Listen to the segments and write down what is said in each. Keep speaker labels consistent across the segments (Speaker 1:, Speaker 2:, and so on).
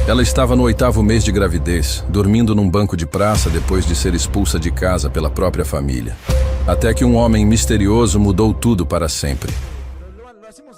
Speaker 1: Ela estava no 8º mês de gravidez, dormindo num banco de praça depois de ser expulsa de casa pela própria família. Até que um homem misterioso mudou tudo para sempre.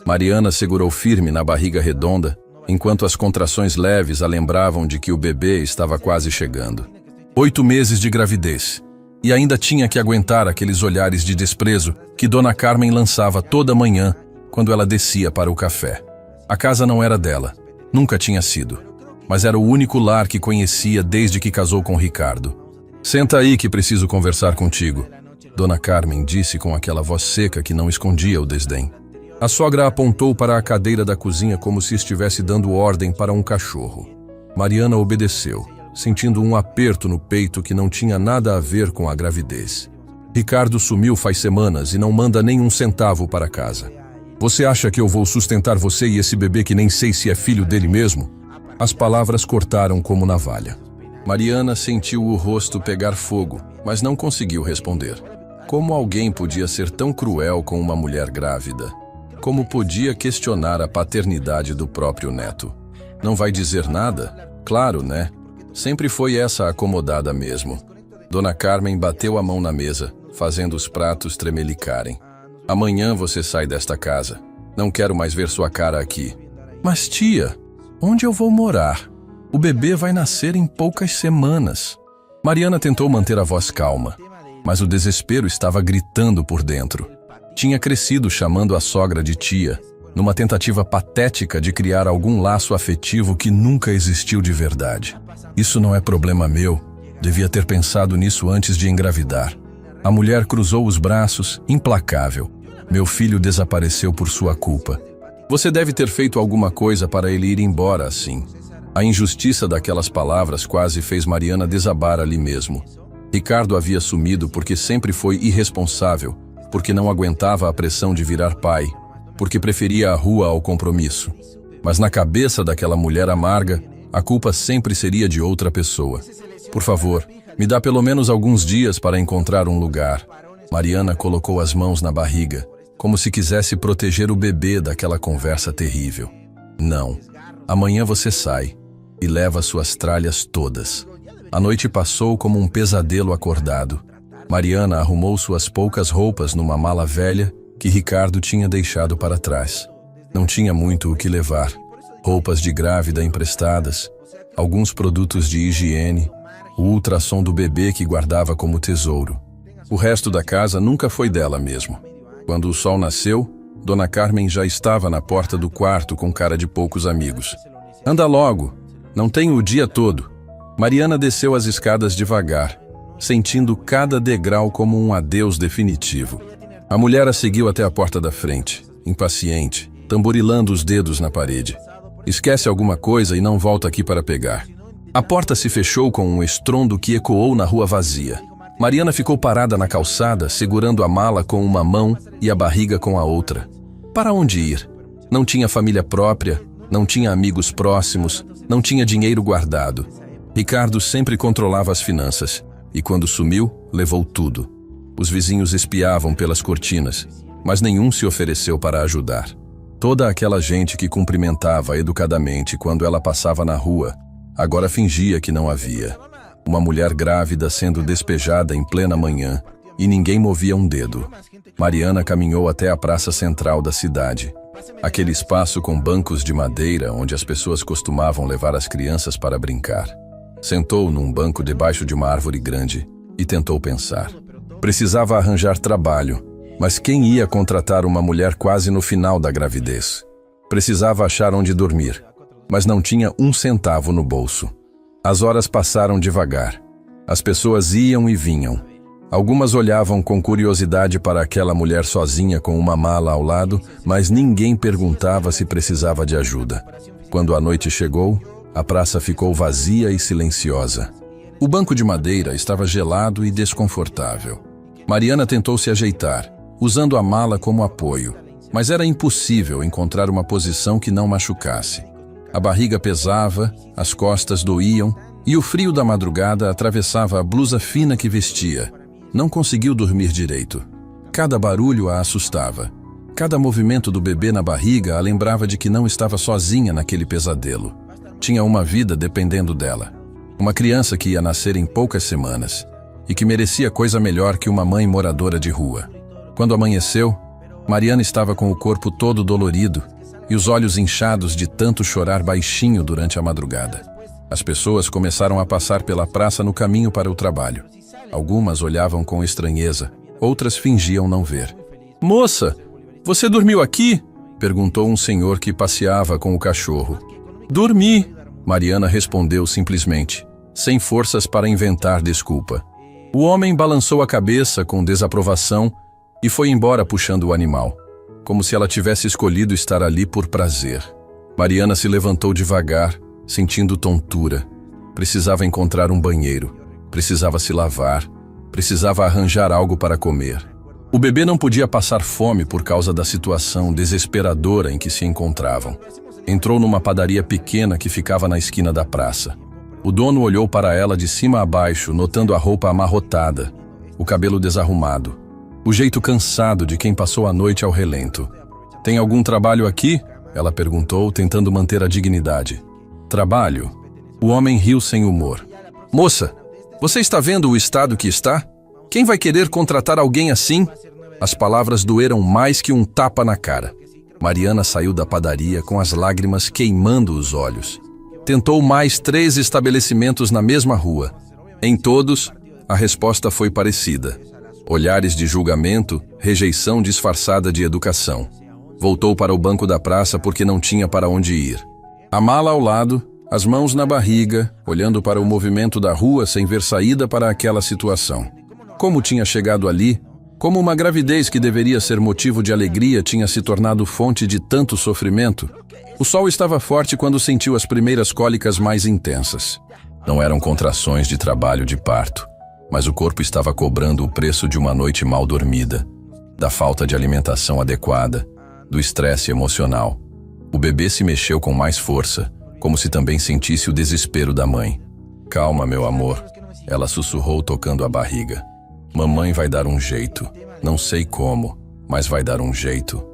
Speaker 1: Mariana segurou firme na barriga redonda, enquanto as contrações leves a lembravam de que o bebê estava quase chegando. 8 meses de gravidez. E ainda tinha que aguentar aqueles olhares de desprezo que Dona Carmen lançava toda manhã quando ela descia para o café. A casa não era dela, nunca tinha sido, mas era o único lar que conhecia desde que casou com Ricardo. "Senta aí que preciso conversar contigo", Dona Carmen disse com aquela voz seca que não escondia o desdém. A sogra apontou para a cadeira da cozinha como se estivesse dando ordem para um cachorro. Mariana obedeceu, sentindo um aperto no peito que não tinha nada a ver com a gravidez. "Ricardo sumiu faz semanas e não manda nem um centavo para casa. Você acha que eu vou sustentar você e esse bebê que nem sei se é filho dele mesmo?" As palavras cortaram como navalha. Mariana sentiu o rosto pegar fogo, mas não conseguiu responder. Como alguém podia ser tão cruel com uma mulher grávida? Como podia questionar a paternidade do próprio neto? "Não vai dizer nada? Claro, né? Sempre foi essa acomodada mesmo." Dona Carmen bateu a mão na mesa, fazendo os pratos tremelicarem. "Amanhã você sai desta casa. Não quero mais ver sua cara aqui." "Mas tia, onde eu vou morar? O bebê vai nascer em poucas semanas." Mariana tentou manter a voz calma, mas o desespero estava gritando por dentro. Tinha crescido chamando a sogra de tia, numa tentativa patética de criar algum laço afetivo que nunca existiu de verdade. "Isso não é problema meu. Devia ter pensado nisso antes de engravidar." A mulher cruzou os braços, implacável. "Meu filho desapareceu por sua culpa. Você deve ter feito alguma coisa para ele ir embora assim." A injustiça daquelas palavras quase fez Mariana desabar ali mesmo. Ricardo havia sumido porque sempre foi irresponsável, porque não aguentava a pressão de virar pai, porque preferia a rua ao compromisso. Mas na cabeça daquela mulher amarga, a culpa sempre seria de outra pessoa. "Por favor, me dá pelo menos alguns dias para encontrar um lugar." Mariana colocou as mãos na barriga, como se quisesse proteger o bebê daquela conversa terrível. "Não. Amanhã você sai e leva suas tralhas todas." A noite passou como um pesadelo acordado. Mariana arrumou suas poucas roupas numa mala velha que Ricardo tinha deixado para trás. Não tinha muito o que levar. Roupas de grávida emprestadas, alguns produtos de higiene, o ultrassom do bebê que guardava como tesouro. O resto da casa nunca foi dela mesmo. Quando o sol nasceu, Dona Carmen já estava na porta do quarto com cara de poucos amigos. "Anda logo, não tenho o dia todo." Mariana desceu as escadas devagar, sentindo cada degrau como um adeus definitivo. A mulher a seguiu até a porta da frente, impaciente, tamborilando os dedos na parede. "Esquece alguma coisa e não volta aqui para pegar." A porta se fechou com um estrondo que ecoou na rua vazia. Mariana ficou parada na calçada, segurando a mala com uma mão e a barriga com a outra. Para onde ir? Não tinha família própria, não tinha amigos próximos, não tinha dinheiro guardado. Ricardo sempre controlava as finanças, e quando sumiu, levou tudo. Os vizinhos espiavam pelas cortinas, mas nenhum se ofereceu para ajudar. Toda aquela gente que cumprimentava educadamente quando ela passava na rua, agora fingia que não havia. Uma mulher grávida sendo despejada em plena manhã, e ninguém movia um dedo. Mariana caminhou até a praça central da cidade. Aquele espaço com bancos de madeira onde as pessoas costumavam levar as crianças para brincar. Sentou num banco debaixo de uma árvore grande e tentou pensar. Precisava arranjar trabalho, mas quem ia contratar uma mulher quase no final da gravidez? Precisava achar onde dormir, mas não tinha um centavo no bolso. As horas passaram devagar. As pessoas iam e vinham. Algumas olhavam com curiosidade para aquela mulher sozinha com uma mala ao lado, mas ninguém perguntava se precisava de ajuda. Quando a noite chegou, a praça ficou vazia e silenciosa. O banco de madeira estava gelado e desconfortável. Mariana tentou se ajeitar, usando a mala como apoio, mas era impossível encontrar uma posição que não machucasse. A barriga pesava, as costas doíam e o frio da madrugada atravessava a blusa fina que vestia. Não conseguiu dormir direito. Cada barulho a assustava. Cada movimento do bebê na barriga a lembrava de que não estava sozinha naquele pesadelo. tinha uma vida dependendo dela. Uma criança que ia nascer em poucas semanas e que merecia coisa melhor que uma mãe moradora de rua. Quando amanheceu, Mariana estava com o corpo todo dolorido e os olhos inchados de tanto chorar baixinho durante a madrugada. As pessoas começaram a passar pela praça no caminho para o trabalho. Algumas olhavam com estranheza, outras fingiam não ver. "Moça, você dormiu aqui?" perguntou um senhor que passeava com o cachorro. "Dormi", Mariana respondeu simplesmente, sem forças para inventar desculpa. O homem balançou a cabeça com desaprovação e foi embora puxando o animal, como se ela tivesse escolhido estar ali por prazer. Mariana se levantou devagar, sentindo tontura. Precisava encontrar um banheiro, precisava se lavar, precisava arranjar algo para comer. O bebê não podia passar fome por causa da situação desesperadora em que se encontravam. Entrou numa padaria pequena que ficava na esquina da praça. O dono olhou para ela de cima a baixo, notando a roupa amarrotada, o cabelo desarrumado, o jeito cansado de quem passou a noite ao relento. "Tem algum trabalho aqui?" ela perguntou, tentando manter a dignidade. "Trabalho?" O homem riu sem humor. "Moça, você está vendo o estado que está? Quem vai querer contratar alguém assim?" As palavras doeram mais que um tapa na cara. Mariana saiu da padaria com as lágrimas queimando os olhos. Tentou mais 3 estabelecimentos na mesma rua. Em todos, a resposta foi parecida. Olhares de julgamento, rejeição disfarçada de educação. Voltou para o banco da praça porque não tinha para onde ir. A mala ao lado, as mãos na barriga, olhando para o movimento da rua sem ver saída para aquela situação. Como tinha chegado ali? Como uma gravidez que deveria ser motivo de alegria tinha se tornado fonte de tanto sofrimento? O sol estava forte quando sentiu as primeiras cólicas mais intensas. Não eram contrações de trabalho de parto, mas o corpo estava cobrando o preço de uma noite mal dormida, da falta de alimentação adequada, do estresse emocional. O bebê se mexeu com mais força, como se também sentisse o desespero da mãe. "Calma, meu amor", ela sussurrou tocando a barriga. "Mamãe vai dar um jeito. Não sei como, mas vai dar um jeito."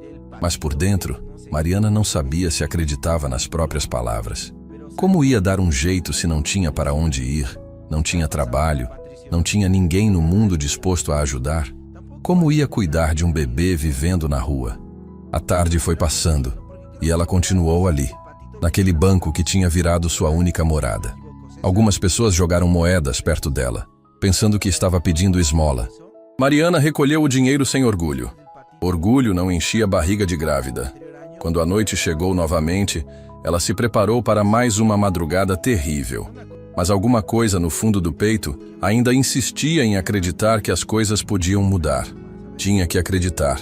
Speaker 1: Mas por dentro, Mariana não sabia se acreditava nas próprias palavras. Como ia dar um jeito se não tinha para onde ir, não tinha trabalho, não tinha ninguém no mundo disposto a ajudar? Como ia cuidar de um bebê vivendo na rua? A tarde foi passando e ela continuou ali, naquele banco que tinha virado sua única morada. Algumas pessoas jogaram moedas perto dela, pensando que estava pedindo esmola. Mariana recolheu o dinheiro sem orgulho. Orgulho não enchia a barriga de grávida. Quando a noite chegou novamente, ela se preparou para mais uma madrugada terrível. Mas alguma coisa no fundo do peito ainda insistia em acreditar que as coisas podiam mudar. Tinha que acreditar,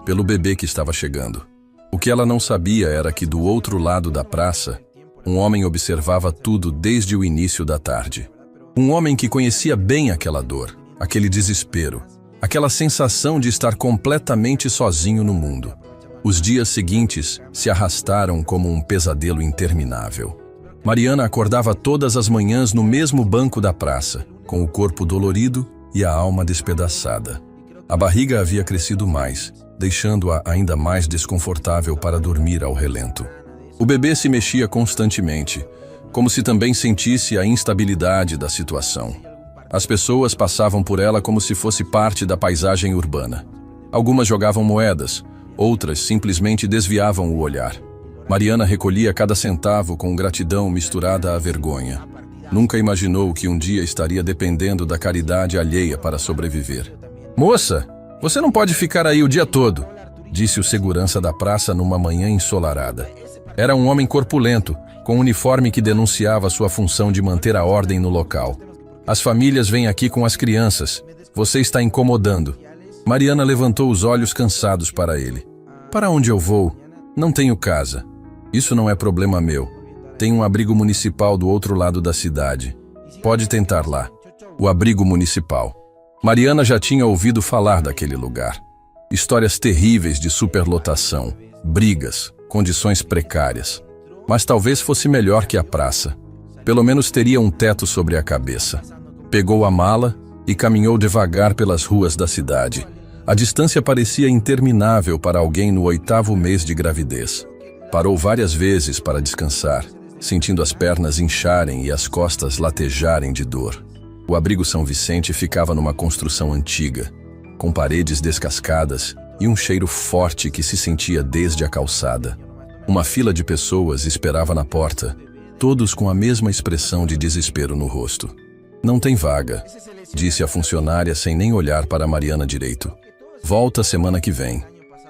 Speaker 1: pelo bebê que estava chegando. O que ela não sabia era que do outro lado da praça, um homem observava tudo desde o início da tarde. Um homem que conhecia bem aquela dor, aquele desespero, aquela sensação de estar completamente sozinho no mundo. Os dias seguintes se arrastaram como um pesadelo interminável. Mariana acordava todas as manhãs no mesmo banco da praça, com o corpo dolorido e a alma despedaçada. A barriga havia crescido mais, deixando-a ainda mais desconfortável para dormir ao relento. O bebê se mexia constantemente, como se também sentisse a instabilidade da situação. As pessoas passavam por ela como se fosse parte da paisagem urbana. Algumas jogavam moedas, outras simplesmente desviavam o olhar. Mariana recolhia cada centavo com gratidão misturada à vergonha. Nunca imaginou que um dia estaria dependendo da caridade alheia para sobreviver. "Moça, você não pode ficar aí o dia todo", disse o segurança da praça numa manhã ensolarada. Era um homem corpulento, com um uniforme que denunciava sua função de manter a ordem no local. "As famílias vêm aqui com as crianças. Você está incomodando." Mariana levantou os olhos cansados para ele. "Para onde eu vou? Não tenho casa. Isso não é problema meu. Tem um abrigo municipal do outro lado da cidade. Pode tentar lá." O abrigo municipal. Mariana já tinha ouvido falar daquele lugar. Histórias terríveis de superlotação, brigas, condições precárias. Mas talvez fosse melhor que a praça. Pelo menos teria um teto sobre a cabeça. Pegou a mala e caminhou devagar pelas ruas da cidade. A distância parecia interminável para alguém no 8º mês de gravidez. Parou várias vezes para descansar, sentindo as pernas incharem e as costas latejarem de dor. O abrigo São Vicente ficava numa construção antiga, com paredes descascadas e um cheiro forte que se sentia desde a calçada. Uma fila de pessoas esperava na porta, todos com a mesma expressão de desespero no rosto. "Não tem vaga", disse a funcionária sem nem olhar para Mariana direito. "Volta semana que vem."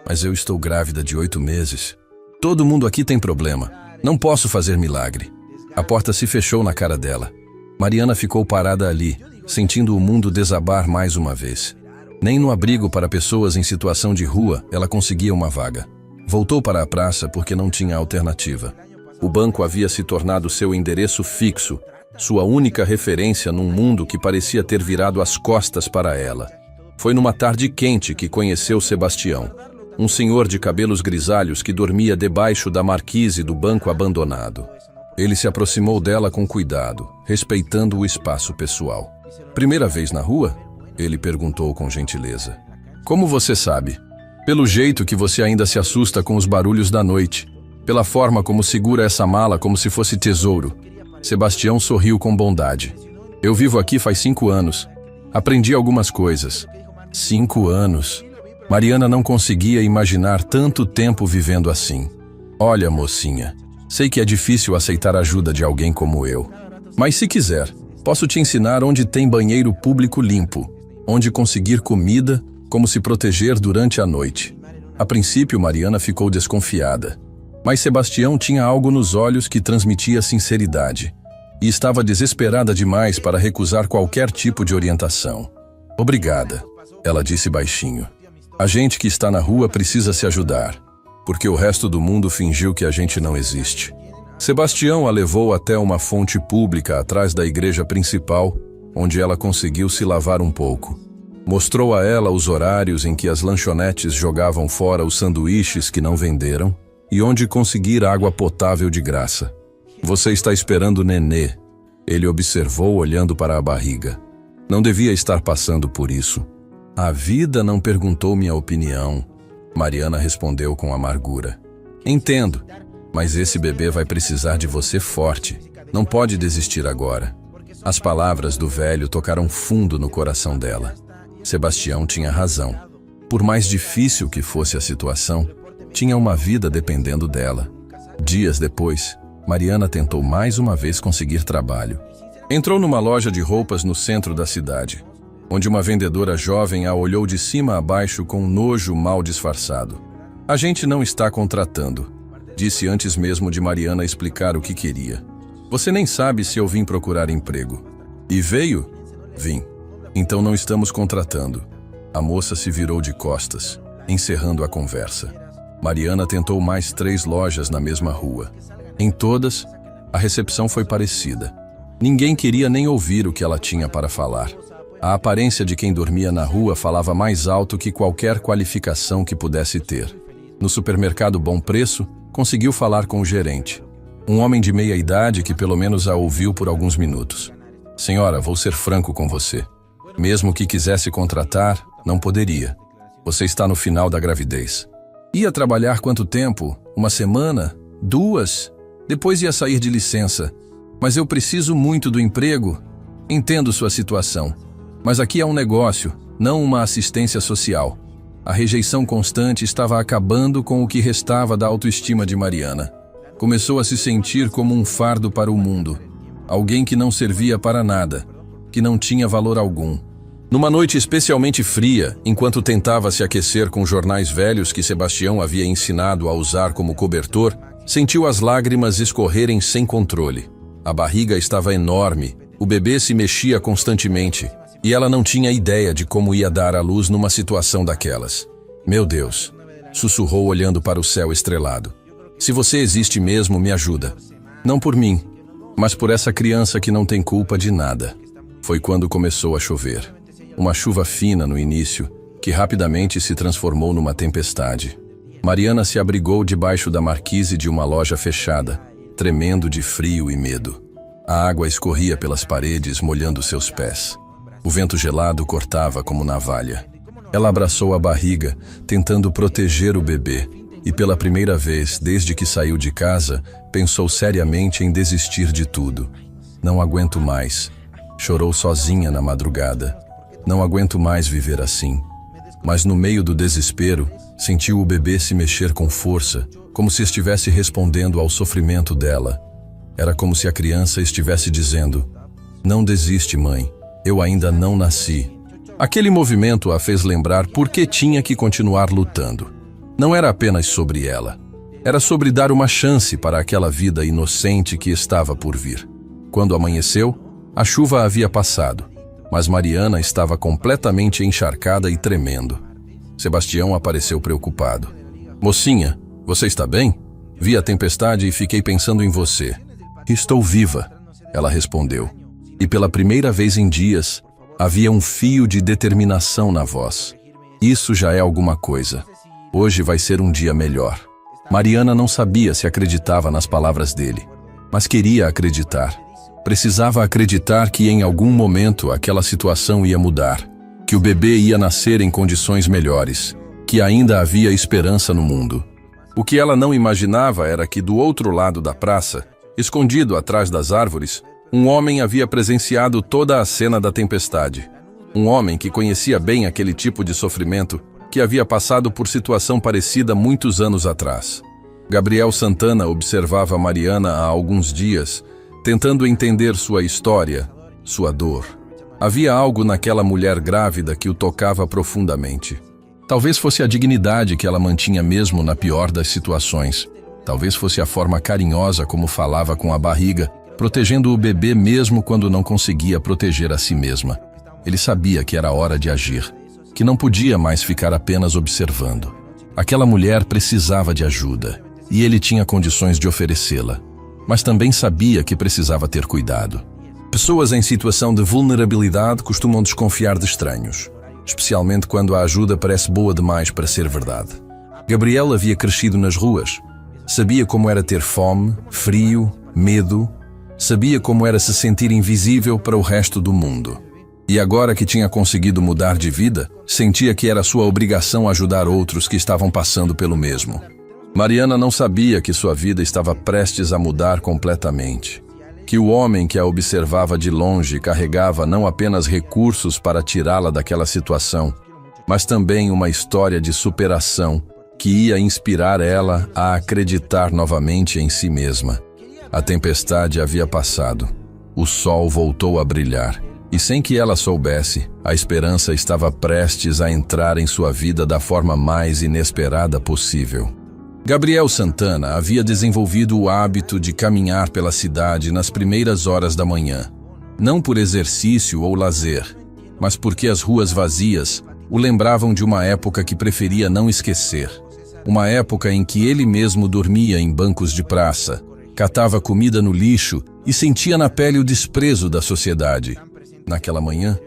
Speaker 1: "Mas eu estou grávida de 8 meses. Todo mundo aqui tem problema. Não posso fazer milagre." A porta se fechou na cara dela. Mariana ficou parada ali, sentindo o mundo desabar mais uma vez. Nem no abrigo para pessoas em situação de rua ela conseguia uma vaga. Voltou para a praça porque não tinha alternativa. O banco havia se tornado seu endereço fixo, sua única referência num mundo que parecia ter virado as costas para ela. Foi numa tarde quente que conheceu Sebastião, um senhor de cabelos grisalhos que dormia debaixo da marquise do banco abandonado. Ele se aproximou dela com cuidado, respeitando o espaço pessoal. "Primeira vez na rua?" ele perguntou com gentileza. "Como você sabe?" "Pelo jeito que você ainda se assusta com os barulhos da noite. Pela forma como segura essa mala como se fosse tesouro." Sebastião sorriu com bondade. "Eu vivo aqui faz 5 anos. Aprendi algumas coisas." 5 anos. Mariana não conseguia imaginar tanto tempo vivendo assim. "Olha, mocinha, sei que é difícil aceitar a ajuda de alguém como eu. Mas se quiser, posso te ensinar onde tem banheiro público limpo, onde conseguir comida, como se proteger durante a noite." A princípio, Mariana ficou desconfiada. Mas Sebastião tinha algo nos olhos que transmitia sinceridade. E estava desesperada demais para recusar qualquer tipo de orientação. "Obrigada", ela disse baixinho. "A gente que está na rua precisa se ajudar, porque o resto do mundo fingiu que a gente não existe." Sebastião a levou até uma fonte pública atrás da igreja principal, onde ela conseguiu se lavar um pouco. Mostrou a ela os horários em que as lanchonetes jogavam fora os sanduíches que não venderam e onde conseguir água potável de graça. "Você está esperando nenê", ele observou olhando para a barriga. "Não devia estar passando por isso." "A vida não perguntou minha opinião", Mariana respondeu com amargura. "Entendo, mas esse bebê vai precisar de você forte. Não pode desistir agora." As palavras do velho tocaram fundo no coração dela. Sebastião tinha razão. Por mais difícil que fosse a situação, tinha uma vida dependendo dela. Dias depois, Mariana tentou mais uma vez conseguir trabalho. Entrou numa loja de roupas no centro da cidade, onde uma vendedora jovem a olhou de cima a baixo com nojo mal disfarçado. "A gente não está contratando", disse antes mesmo de Mariana explicar o que queria. "Você nem sabe se eu vim procurar emprego." "E veio?" "Vim." "Então não estamos contratando." A moça se virou de costas, encerrando a conversa. Mariana tentou mais 3 lojas na mesma rua. Em todas, a recepção foi parecida. Ninguém queria nem ouvir o que ela tinha para falar. A aparência de quem dormia na rua falava mais alto que qualquer qualificação que pudesse ter. No supermercado Bom Preço, conseguiu falar com o gerente. Um homem de meia idade que pelo menos a ouviu por alguns minutos. "Senhora, vou ser franco com você. Mesmo que quisesse contratar, não poderia. Você está no final da gravidez." "Ia trabalhar quanto tempo? 1 semana? 2? Depois ia sair de licença. Mas eu preciso muito do emprego." "Entendo sua situação. Mas aqui é um negócio, não uma assistência social." A rejeição constante estava acabando com o que restava da autoestima de Mariana. Começou a se sentir como um fardo para o mundo. Alguém que não servia para nada, que não tinha valor algum. Numa noite especialmente fria, enquanto tentava se aquecer com jornais velhos que Sebastião havia ensinado a usar como cobertor, sentiu as lágrimas escorrerem sem controle. A barriga estava enorme, o bebê se mexia constantemente, e ela não tinha ideia de como ia dar à luz numa situação daquelas. "Meu Deus", sussurrou olhando para o céu estrelado. "Se você existe mesmo, me ajuda. Não por mim, mas por essa criança que não tem culpa de nada." Foi quando começou a chover. Uma chuva fina no início, que rapidamente se transformou numa tempestade. Mariana se abrigou debaixo da marquise de uma loja fechada, tremendo de frio e medo. A água escorria pelas paredes, molhando seus pés. O vento gelado cortava como navalha. Ela abraçou a barriga, tentando proteger o bebê, e pela primeira vez desde que saiu de casa, pensou seriamente em desistir de tudo. Não aguento mais. Chorou sozinha na madrugada. Não aguento mais viver assim. Mas no meio do desespero, sentiu o bebê se mexer com força, como se estivesse respondendo ao sofrimento dela. Era como se a criança estivesse dizendo: "Não desiste, mãe. Eu ainda não nasci." Aquele movimento a fez lembrar por que tinha que continuar lutando. Não era apenas sobre ela. Era sobre dar uma chance para aquela vida inocente que estava por vir. Quando amanheceu, a chuva havia passado, mas Mariana estava completamente encharcada e tremendo. Sebastião apareceu preocupado. "Mocinha, você está bem? Vi a tempestade e fiquei pensando em você." "Estou viva", ela respondeu. E pela primeira vez em dias, havia um fio de determinação na voz. Isso já é alguma coisa. Hoje vai ser um dia melhor. Mariana não sabia se acreditava nas palavras dele, mas queria acreditar. Precisava acreditar que em algum momento aquela situação ia mudar, que o bebê ia nascer em condições melhores, que ainda havia esperança no mundo. O que ela não imaginava era que do outro lado da praça, escondido atrás das árvores, um homem havia presenciado toda a cena da tempestade. Um homem que conhecia bem aquele tipo de sofrimento, que havia passado por situação parecida muitos anos atrás. Gabriel Santana observava Mariana há alguns dias, tentando entender sua história, sua dor. Havia algo naquela mulher grávida que o tocava profundamente. Talvez fosse a dignidade que ela mantinha mesmo na pior das situações. Talvez fosse a forma carinhosa como falava com a barriga, protegendo o bebê mesmo quando não conseguia proteger a si mesma. Ele sabia que era hora de agir, que não podia mais ficar apenas observando. Aquela mulher precisava de ajuda, e ele tinha condições de oferecê-la, mas também sabia que precisava ter cuidado. Pessoas em situação de vulnerabilidade costumam desconfiar de estranhos, especialmente quando a ajuda parece boa demais para ser verdade. Gabriel havia crescido nas ruas. Sabia como era ter fome, frio, medo. Sabia como era se sentir invisível para o resto do mundo. E agora que tinha conseguido mudar de vida, sentia que era sua obrigação ajudar outros que estavam passando pelo mesmo. Mariana não sabia que sua vida estava prestes a mudar completamente. Que o homem que a observava de longe carregava não apenas recursos para tirá-la daquela situação, mas também uma história de superação que ia inspirar ela a acreditar novamente em si mesma. A tempestade havia passado. O sol voltou a brilhar. E sem que ela soubesse, a esperança estava prestes a entrar em sua vida da forma mais inesperada possível. Gabriel Santana havia desenvolvido o hábito de caminhar pela cidade nas primeiras horas da manhã. Não por exercício ou lazer, mas porque as ruas vazias o lembravam de uma época que preferia não esquecer. Uma época em que ele mesmo dormia em bancos de praça, catava comida no lixo e sentia na pele o desprezo da sociedade. Naquela manhã,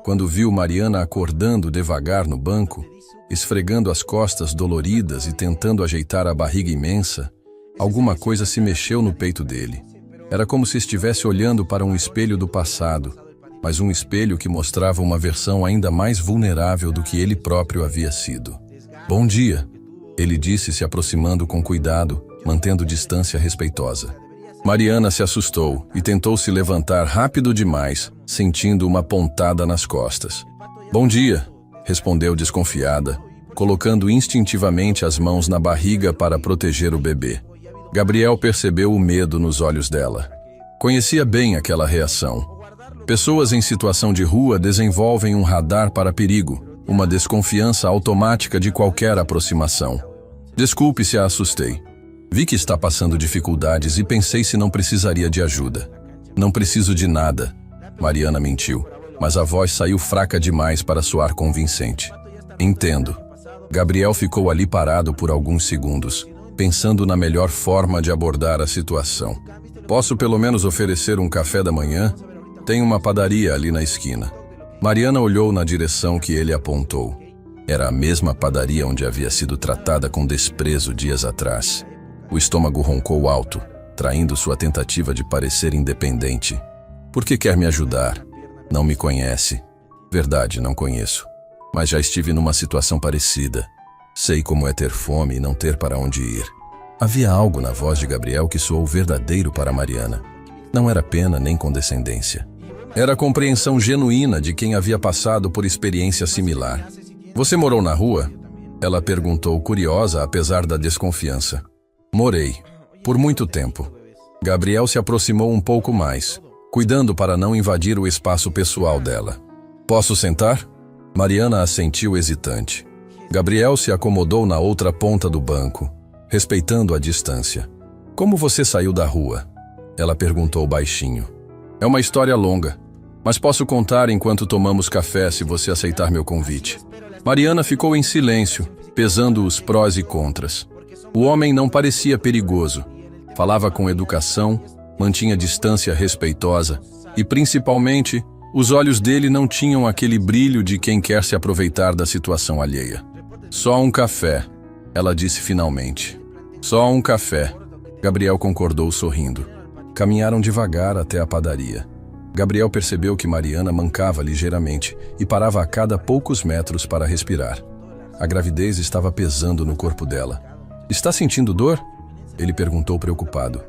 Speaker 1: quando viu Mariana acordando devagar no banco, esfregando as costas doloridas e tentando ajeitar a barriga imensa, alguma coisa se mexeu no peito dele. Era como se estivesse olhando para um espelho do passado, mas um espelho que mostrava uma versão ainda mais vulnerável do que ele próprio havia sido. "Bom dia", ele disse, se aproximando com cuidado, mantendo distância respeitosa. Mariana se assustou e tentou se levantar rápido demais, sentindo uma pontada nas costas. "Bom dia", respondeu desconfiada, colocando instintivamente as mãos na barriga para proteger o bebê. Gabriel percebeu o medo nos olhos dela. Conhecia bem aquela reação. Pessoas em situação de rua desenvolvem um radar para perigo, uma desconfiança automática de qualquer aproximação. "Desculpe se a assustei. Vi que está passando dificuldades e pensei se não precisaria de ajuda." "Não preciso de nada", Mariana mentiu, mas a voz saiu fraca demais para soar convincente. "Entendo." Gabriel ficou ali parado por alguns segundos, pensando na melhor forma de abordar a situação. "Posso pelo menos oferecer um café da manhã? Tem uma padaria ali na esquina." Mariana olhou na direção que ele apontou. Era a mesma padaria onde havia sido tratada com desprezo dias atrás. O estômago roncou alto, traindo sua tentativa de parecer independente. "Por que quer me ajudar? Não me conhece." "Verdade, não conheço. Mas já estive numa situação parecida." Sei como é ter fome e não ter para onde ir. Havia algo na voz de Gabriel que soou verdadeiro para Mariana. Não era pena nem condescendência. Era a compreensão genuína de quem havia passado por experiência similar. Você morou na rua? Ela perguntou, curiosa apesar da desconfiança. Morei. Por muito tempo. Gabriel se aproximou um pouco mais, cuidando para não invadir o espaço pessoal dela. Posso sentar? Mariana assentiu hesitante. Gabriel se acomodou na outra ponta do banco, respeitando a distância. Como você saiu da rua? Ela perguntou baixinho. É uma história longa, mas posso contar enquanto tomamos café se você aceitar meu convite. Mariana ficou em silêncio, pesando os prós e contras. O homem não parecia perigoso. Falava com educação, mantinha distância respeitosa e, principalmente, os olhos dele não tinham aquele brilho de quem quer se aproveitar da situação alheia. Só um café, ela disse finalmente. Só um café. Gabriel concordou sorrindo. Caminharam devagar até a padaria. Gabriel percebeu que Mariana mancava ligeiramente e parava a cada poucos metros para respirar. A gravidez estava pesando no corpo dela. Está sentindo dor? Ele perguntou preocupado.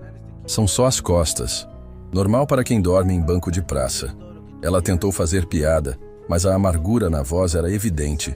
Speaker 1: São só as costas. Normal para quem dorme em banco de praça. Ela tentou fazer piada, mas a amargura na voz era evidente.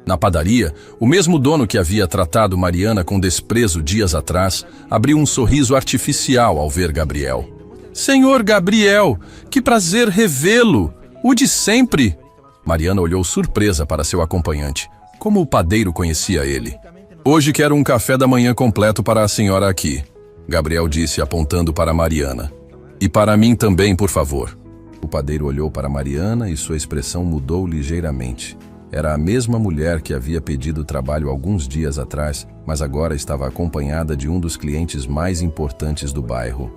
Speaker 1: Na padaria, o mesmo dono que havia tratado Mariana com desprezo dias atrás, abriu um sorriso artificial ao ver Gabriel. Senhor Gabriel, que prazer revê-lo! O de sempre! Mariana olhou surpresa para seu acompanhante, como o padeiro conhecia ele. Hoje quero um café da manhã completo para a senhora aqui, Gabriel disse apontando para Mariana. E para mim também, por favor. O padeiro olhou para Mariana e sua expressão mudou ligeiramente. Era a mesma mulher que havia pedido trabalho alguns dias atrás, mas agora estava acompanhada de um dos clientes mais importantes do bairro.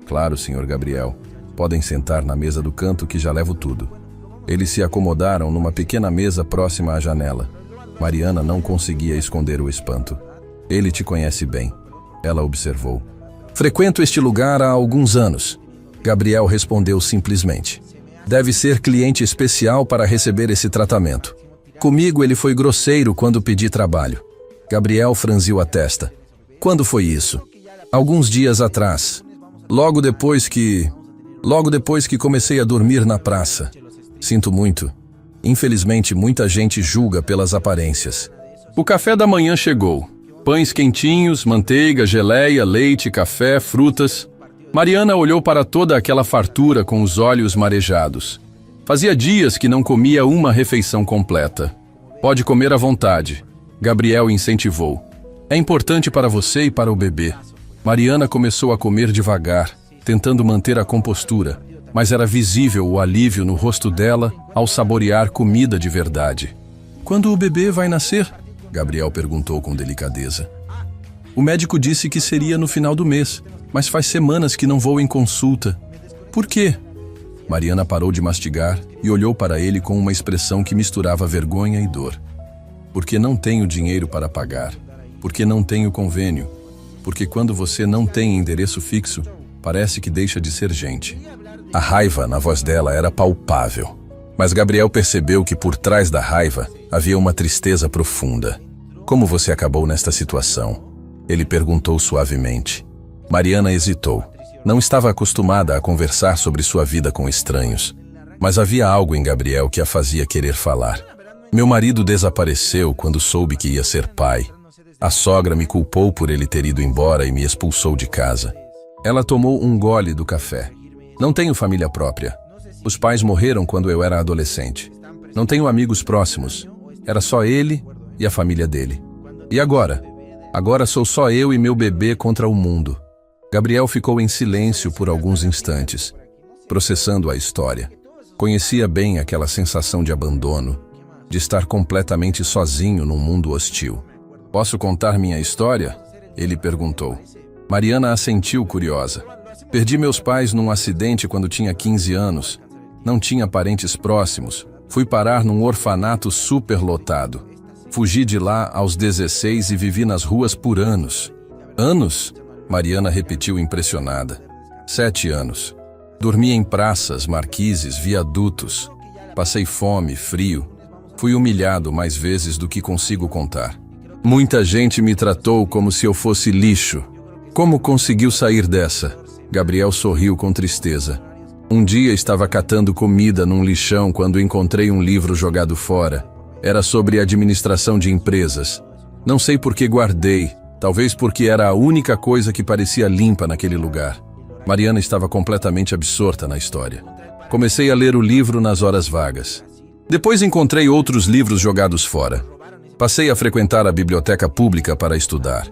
Speaker 1: Claro, senhor Gabriel. Podem sentar na mesa do canto que já levo tudo. Eles se acomodaram numa pequena mesa próxima à janela. Mariana não conseguia esconder o espanto. Ele te conhece bem, ela observou. Frequento este lugar há alguns anos. Gabriel respondeu simplesmente. Deve ser cliente especial para receber esse tratamento. Comigo ele foi grosseiro quando pedi trabalho. Gabriel franziu a testa. Quando foi isso? Alguns dias atrás. Logo depois que comecei a dormir na praça. Sinto muito. Infelizmente, muita gente julga pelas aparências. O café da manhã chegou. Pães quentinhos, manteiga, geleia, leite, café, frutas. Mariana olhou para toda aquela fartura com os olhos marejados. Fazia dias que não comia uma refeição completa. Pode comer à vontade. Gabriel incentivou. É importante para você e para o bebê. Mariana começou a comer devagar, tentando manter a compostura, mas era visível o alívio no rosto dela ao saborear comida de verdade. Quando o bebê vai nascer? Gabriel perguntou com delicadeza. O médico disse que seria no final do mês, mas faz semanas que não vou em consulta. Por quê? Mariana parou de mastigar e olhou para ele com uma expressão que misturava vergonha e dor. Porque não tenho dinheiro para pagar. Porque não tenho convênio. Porque quando você não tem endereço fixo, parece que deixa de ser gente. A raiva na voz dela era palpável. Mas Gabriel percebeu que por trás da raiva havia uma tristeza profunda. Como você acabou nesta situação? Ele perguntou suavemente. Mariana hesitou. Não estava acostumada a conversar sobre sua vida com estranhos. Mas havia algo em Gabriel que a fazia querer falar. Meu marido desapareceu quando soube que ia ser pai. A sogra me culpou por ele ter ido embora e me expulsou de casa. Ela tomou um gole do café. Não tenho família própria. Os pais morreram quando eu era adolescente. Não tenho amigos próximos. Era só ele e a família dele. E agora? Agora sou só eu e meu bebê contra o mundo. Gabriel ficou em silêncio por alguns instantes, processando a história. Conhecia bem aquela sensação de abandono, de estar completamente sozinho num mundo hostil. Posso contar minha história? Ele perguntou. Mariana assentiu curiosa. Perdi meus pais num acidente quando tinha 15 anos. Não tinha parentes próximos. Fui parar num orfanato superlotado. Fugi de lá aos 16 e vivi nas ruas por anos. Anos? Mariana repetiu impressionada. 7 anos. Dormi em praças, marquises, viadutos. Passei fome, frio. Fui humilhado mais vezes do que consigo contar. Muita gente me tratou como se eu fosse lixo. Como conseguiu sair dessa? Gabriel sorriu com tristeza. Um dia estava catando comida num lixão quando encontrei um livro jogado fora. Era sobre administração de empresas. Não sei por que guardei, talvez porque era a única coisa que parecia limpa naquele lugar. Mariana estava completamente absorta na história. Comecei a ler o livro nas horas vagas. Depois encontrei outros livros jogados fora. Passei a frequentar a biblioteca pública para estudar.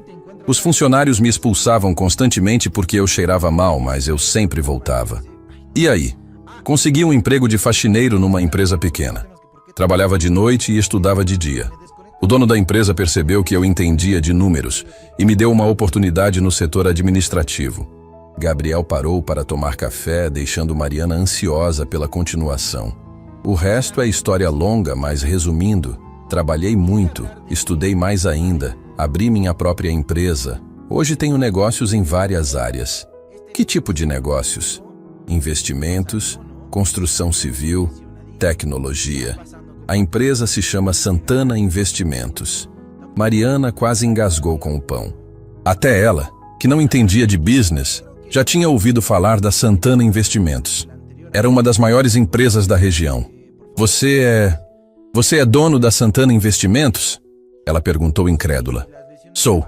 Speaker 1: Os funcionários me expulsavam constantemente porque eu cheirava mal, mas eu sempre voltava. E aí? Consegui um emprego de faxineiro numa empresa pequena. Trabalhava de noite e estudava de dia. O dono da empresa percebeu que eu entendia de números e me deu uma oportunidade no setor administrativo. Gabriel parou para tomar café, deixando Mariana ansiosa pela continuação. O resto é história longa, mas resumindo, trabalhei muito, estudei mais ainda, abri minha própria empresa. Hoje tenho negócios em várias áreas. Que tipo de negócios? Investimentos, construção civil, tecnologia. A empresa se chama Santana Investimentos. Mariana quase engasgou com o pão. Até ela, que não entendia de business, já tinha ouvido falar da Santana Investimentos. Era uma das maiores empresas da região. Você é dono da Santana Investimentos? Ela perguntou incrédula. Sou.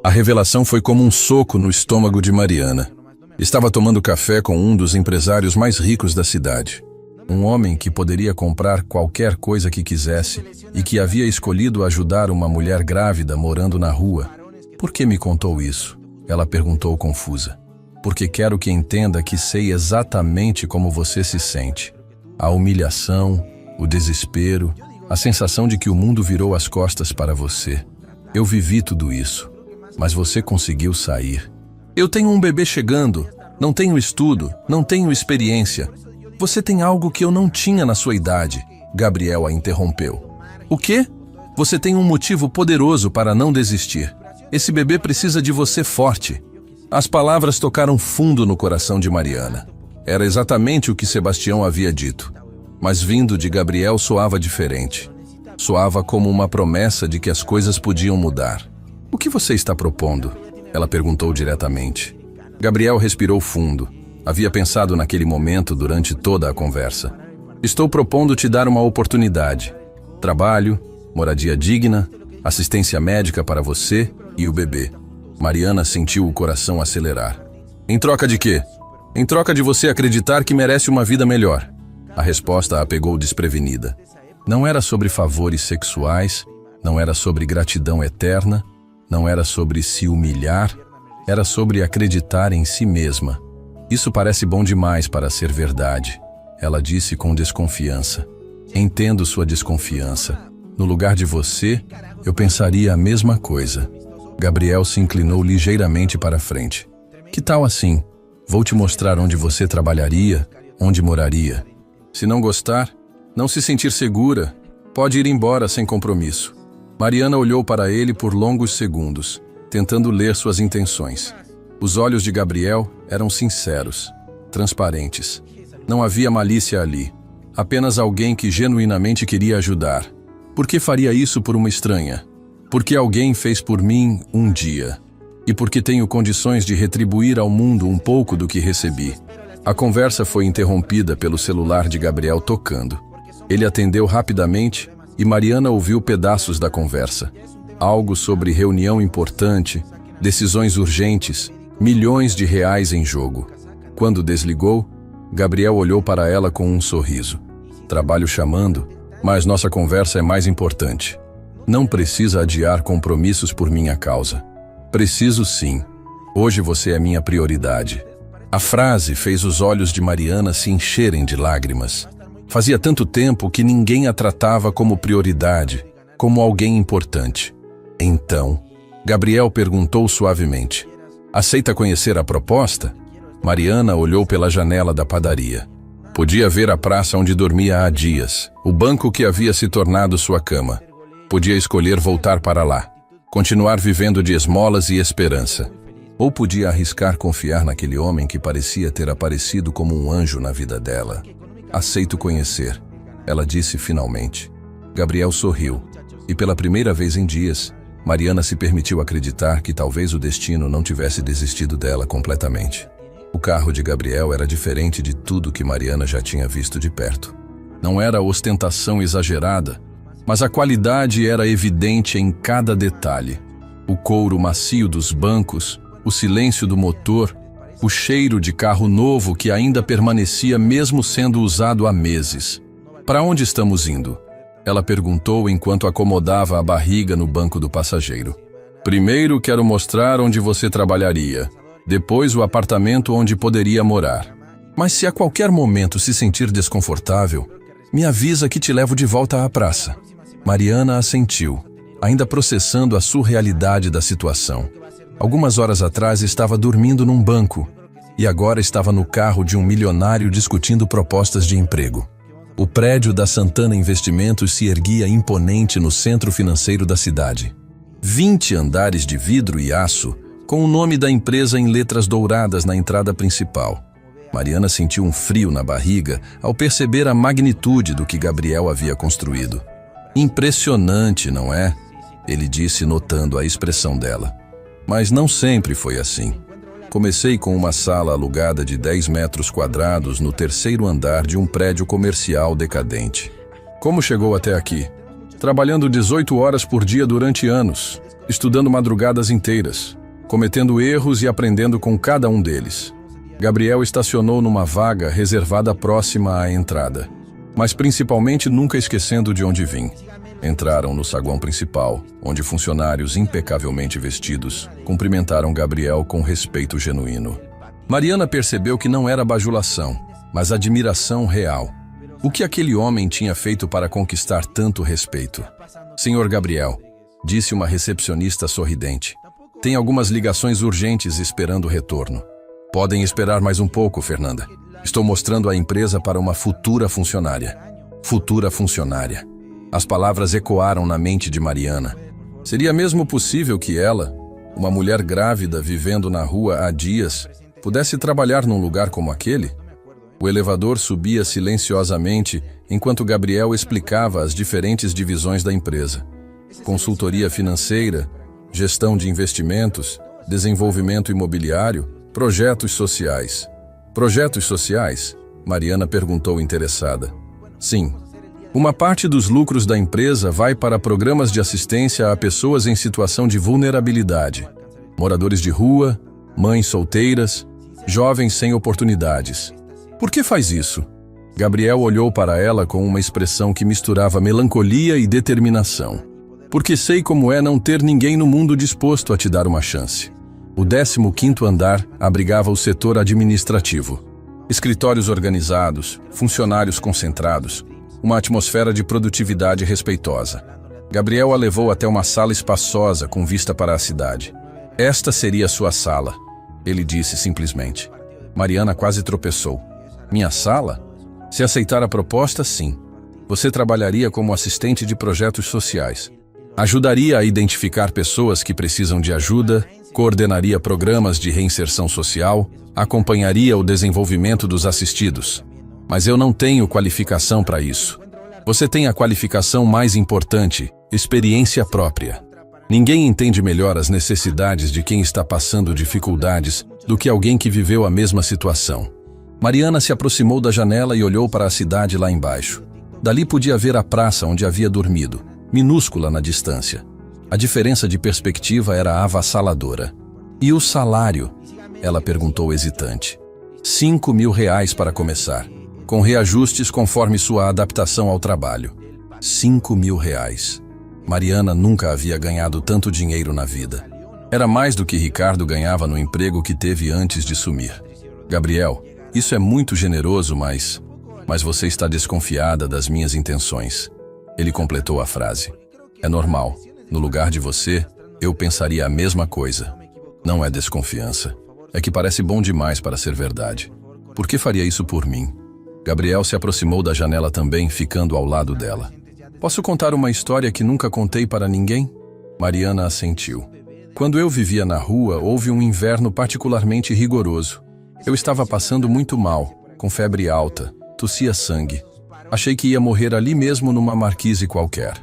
Speaker 1: A revelação foi como um soco no estômago de Mariana. Estava tomando café com um dos empresários mais ricos da cidade. Um homem que poderia comprar qualquer coisa que quisesse e que havia escolhido ajudar uma mulher grávida morando na rua. Por que me contou isso? Ela perguntou confusa. Porque quero que entenda que sei exatamente como você se sente. A humilhação, o desespero, a sensação de que o mundo virou as costas para você. Eu vivi tudo isso, mas você conseguiu sair. Eu tenho um bebê chegando, não tenho estudo, não tenho experiência. Você tem algo que eu não tinha na sua idade, Gabriel a interrompeu. O quê? Você tem um motivo poderoso para não desistir. Esse bebê precisa de você forte. As palavras tocaram fundo no coração de Mariana. Era exatamente o que Sebastião havia dito. Mas vindo de Gabriel soava diferente. Soava como uma promessa de que as coisas podiam mudar. O que você está propondo? Ela perguntou diretamente. Gabriel respirou fundo. Havia pensado naquele momento durante toda a conversa. Estou propondo te dar uma oportunidade. Trabalho, moradia digna, assistência médica para você e o bebê. Mariana sentiu o coração acelerar. Em troca de quê? Em troca de você acreditar que merece uma vida melhor. A resposta a pegou desprevenida. Não era sobre favores sexuais, não era sobre gratidão eterna, não era sobre se humilhar, era sobre acreditar em si mesma. Isso parece bom demais para ser verdade, ela disse com desconfiança. Entendo sua desconfiança. No lugar de você, eu pensaria a mesma coisa. Gabriel se inclinou ligeiramente para frente. Que tal assim? Vou te mostrar onde você trabalharia, onde moraria. Se não gostar, não se sentir segura, pode ir embora sem compromisso. Mariana olhou para ele por longos segundos, tentando ler suas intenções. Os olhos de Gabriel eram sinceros, transparentes. Não havia malícia ali, apenas alguém que genuinamente queria ajudar. Por que faria isso por uma estranha? Porque alguém fez por mim um dia. E porque tenho condições de retribuir ao mundo um pouco do que recebi. A conversa foi interrompida pelo celular de Gabriel tocando. Ele atendeu rapidamente e Mariana ouviu pedaços da conversa. Algo sobre reunião importante, decisões urgentes, milhões de reais em jogo. Quando desligou, Gabriel olhou para ela com um sorriso. Trabalho chamando, mas nossa conversa é mais importante. Não precisa adiar compromissos por minha causa. Preciso sim. Hoje você é minha prioridade. A frase fez os olhos de Mariana se encherem de lágrimas. Fazia tanto tempo que ninguém a tratava como prioridade, como alguém importante. Então, Gabriel perguntou suavemente. Aceita conhecer a proposta? Mariana olhou pela janela da padaria. Podia ver a praça onde dormia há dias, o banco que havia se tornado sua cama. Podia escolher voltar para lá, continuar vivendo de esmolas e esperança. Ou podia arriscar confiar naquele homem que parecia ter aparecido como um anjo na vida dela. Aceito conhecer, ela disse finalmente. Gabriel sorriu, e pela primeira vez em dias, Mariana se permitiu acreditar que talvez o destino não tivesse desistido dela completamente. O carro de Gabriel era diferente de tudo que Mariana já tinha visto de perto. Não era ostentação exagerada, mas a qualidade era evidente em cada detalhe. O couro macio dos bancos, o silêncio do motor, o cheiro de carro novo que ainda permanecia mesmo sendo usado há meses. "Para onde estamos indo?" ela perguntou enquanto acomodava a barriga no banco do passageiro. "Primeiro quero mostrar onde você trabalharia, depois o apartamento onde poderia morar. Mas se a qualquer momento se sentir desconfortável, me avisa que te levo de volta à praça." Mariana assentiu, ainda processando a surrealidade da situação. Algumas horas atrás estava dormindo num banco e agora estava no carro de um milionário discutindo propostas de emprego. O prédio da Santana Investimentos se erguia imponente no centro financeiro da cidade. 20 andares de vidro e aço, com o nome da empresa em letras douradas na entrada principal. Mariana sentiu um frio na barriga ao perceber a magnitude do que Gabriel havia construído. "Impressionante, não é?" ele disse, notando a expressão dela. "Mas não sempre foi assim. Comecei com uma sala alugada de 10 metros quadrados no terceiro andar de um prédio comercial decadente. Como chegou até aqui? Trabalhando 18 horas por dia durante anos, estudando madrugadas inteiras, cometendo erros e aprendendo com cada um deles." Gabriel estacionou numa vaga reservada próxima à entrada, mas principalmente nunca esquecendo de onde vim. Entraram no saguão principal, onde funcionários impecavelmente vestidos cumprimentaram Gabriel com respeito genuíno. Mariana percebeu que não era bajulação, mas admiração real. O que aquele homem tinha feito para conquistar tanto respeito? "Senhor Gabriel", disse uma recepcionista sorridente, "tem algumas ligações urgentes esperando retorno." "Podem esperar mais um pouco, Fernanda. Estou mostrando a empresa para uma futura funcionária." Futura funcionária. As palavras ecoaram na mente de Mariana. Seria mesmo possível que ela, uma mulher grávida vivendo na rua há dias, pudesse trabalhar num lugar como aquele? O elevador subia silenciosamente enquanto Gabriel explicava as diferentes divisões da empresa. Consultoria financeira, gestão de investimentos, desenvolvimento imobiliário, projetos sociais. "Projetos sociais?" Mariana perguntou interessada. "Sim. Uma parte dos lucros da empresa vai para programas de assistência a pessoas em situação de vulnerabilidade, moradores de rua, mães solteiras, jovens sem oportunidades." "Por que faz isso?" Gabriel olhou para ela com uma expressão que misturava melancolia e determinação. "Porque sei como é não ter ninguém no mundo disposto a te dar uma chance." O 15º andar abrigava o setor administrativo. Escritórios organizados, funcionários concentrados, uma atmosfera de produtividade respeitosa. Gabriel a levou até uma sala espaçosa com vista para a cidade. "Esta seria sua sala", ele disse simplesmente. Mariana quase tropeçou. "Minha sala? Se aceitar a proposta, sim. Você trabalharia como assistente de projetos sociais. Ajudaria a identificar pessoas que precisam de ajuda, coordenaria programas de reinserção social, acompanharia o desenvolvimento dos assistidos. Mas eu não tenho qualificação para isso. Você tem a qualificação mais importante, experiência própria. Ninguém entende melhor as necessidades de quem está passando dificuldades do que alguém que viveu a mesma situação." Mariana se aproximou da janela e olhou para a cidade lá embaixo. Dali podia ver a praça onde havia dormido, minúscula na distância. A diferença de perspectiva era avassaladora. "E o salário?" ela perguntou hesitante. R$ 5.000 para começar, com reajustes conforme sua adaptação ao trabalho. R$ 5.000. Mariana nunca havia ganhado tanto dinheiro na vida. Era mais do que Ricardo ganhava no emprego que teve antes de sumir. "Gabriel, isso é muito generoso, mas você está desconfiada das minhas intenções." Ele completou a frase. "É normal. No lugar de você, eu pensaria a mesma coisa. Não é desconfiança. É que parece bom demais para ser verdade. Por que faria isso por mim?" Gabriel se aproximou da janela também, ficando ao lado dela. "Posso contar uma história que nunca contei para ninguém?" Mariana assentiu. "Quando eu vivia na rua, houve um inverno particularmente rigoroso. Eu estava passando muito mal, com febre alta, tossia sangue. Achei que ia morrer ali mesmo numa marquise qualquer."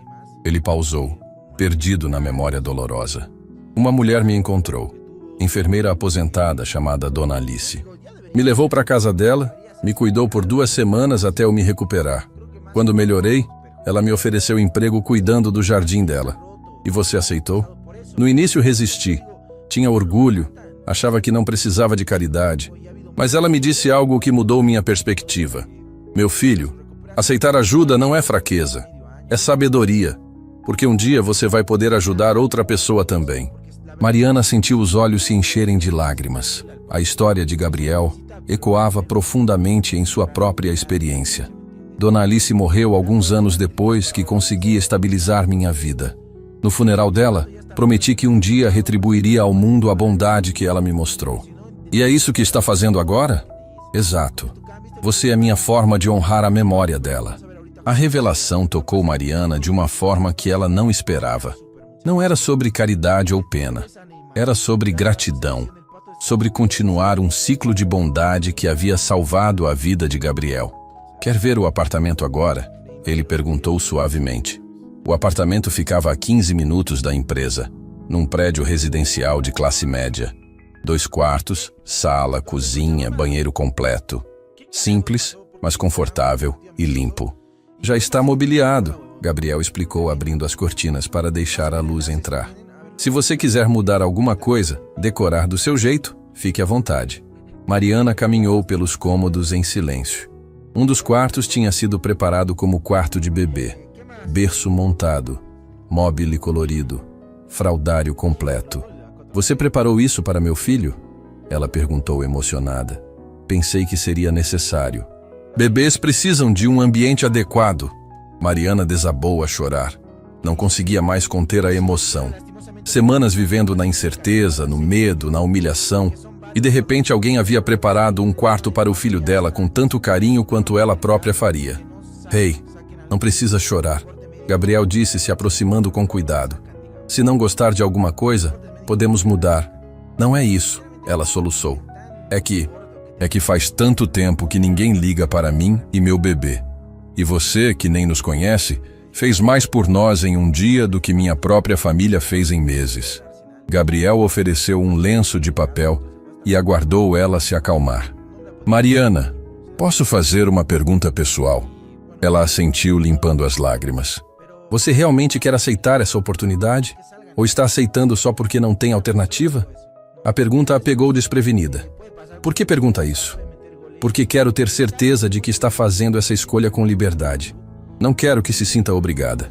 Speaker 1: Ele pausou. perdido na memória dolorosa. Uma mulher me encontrou, enfermeira aposentada chamada Dona Alice. Me levou para a casa dela, me cuidou por 2 semanas até eu me recuperar. Quando melhorei, ela me ofereceu emprego cuidando do jardim dela. E você aceitou? No início resisti. Tinha orgulho, achava que não precisava de caridade. Mas ela me disse algo que mudou minha perspectiva. Meu filho, aceitar ajuda não é fraqueza, é sabedoria, porque um dia você vai poder ajudar outra pessoa também. Mariana sentiu os olhos se encherem de lágrimas. A história de Gabriel ecoava profundamente em sua própria experiência. Dona Alice morreu alguns anos depois que consegui estabilizar minha vida. No funeral dela, prometi que um dia retribuiria ao mundo a bondade que ela me mostrou. E é isso que está fazendo agora? Exato. Você é minha forma de honrar a memória dela. A revelação tocou Mariana de uma forma que ela não esperava. Não era sobre caridade ou pena. Era sobre gratidão. Sobre continuar um ciclo de bondade que havia salvado a vida de Gabriel. Quer ver o apartamento agora? Ele perguntou suavemente. O apartamento ficava a 15 minutos da empresa, num prédio residencial de classe média. 2 quartos, sala, cozinha, banheiro completo. Simples, mas confortável e limpo. Já está mobiliado, Gabriel explicou abrindo as cortinas para deixar a luz entrar. Se você quiser mudar alguma coisa, decorar do seu jeito, fique à vontade. Mariana caminhou pelos cômodos em silêncio. Um dos quartos tinha sido preparado como quarto de bebê. Berço montado, móbile colorido, fraldário completo. Você preparou isso para meu filho? Ela perguntou emocionada. Pensei que seria necessário. Bebês precisam de um ambiente adequado. Mariana desabou a chorar. Não conseguia mais conter a emoção. Semanas vivendo na incerteza, no medo, na humilhação, e de repente alguém havia preparado um quarto para o filho dela com tanto carinho quanto ela própria faria. Ei, não precisa chorar, Gabriel disse, se aproximando com cuidado. Se não gostar de alguma coisa, podemos mudar. Não é isso, ela soluçou. É que faz tanto tempo que ninguém liga para mim e meu bebê. E você, que nem nos conhece, fez mais por nós em um dia do que minha própria família fez em meses. Gabriel ofereceu um lenço de papel e aguardou ela se acalmar. Mariana, posso fazer uma pergunta pessoal? Ela assentiu, limpando as lágrimas. Você realmente quer aceitar essa oportunidade? Ou está aceitando só porque não tem alternativa? A pergunta a pegou desprevenida. Por que pergunta isso? Porque quero ter certeza de que está fazendo essa escolha com liberdade. Não quero que se sinta obrigada.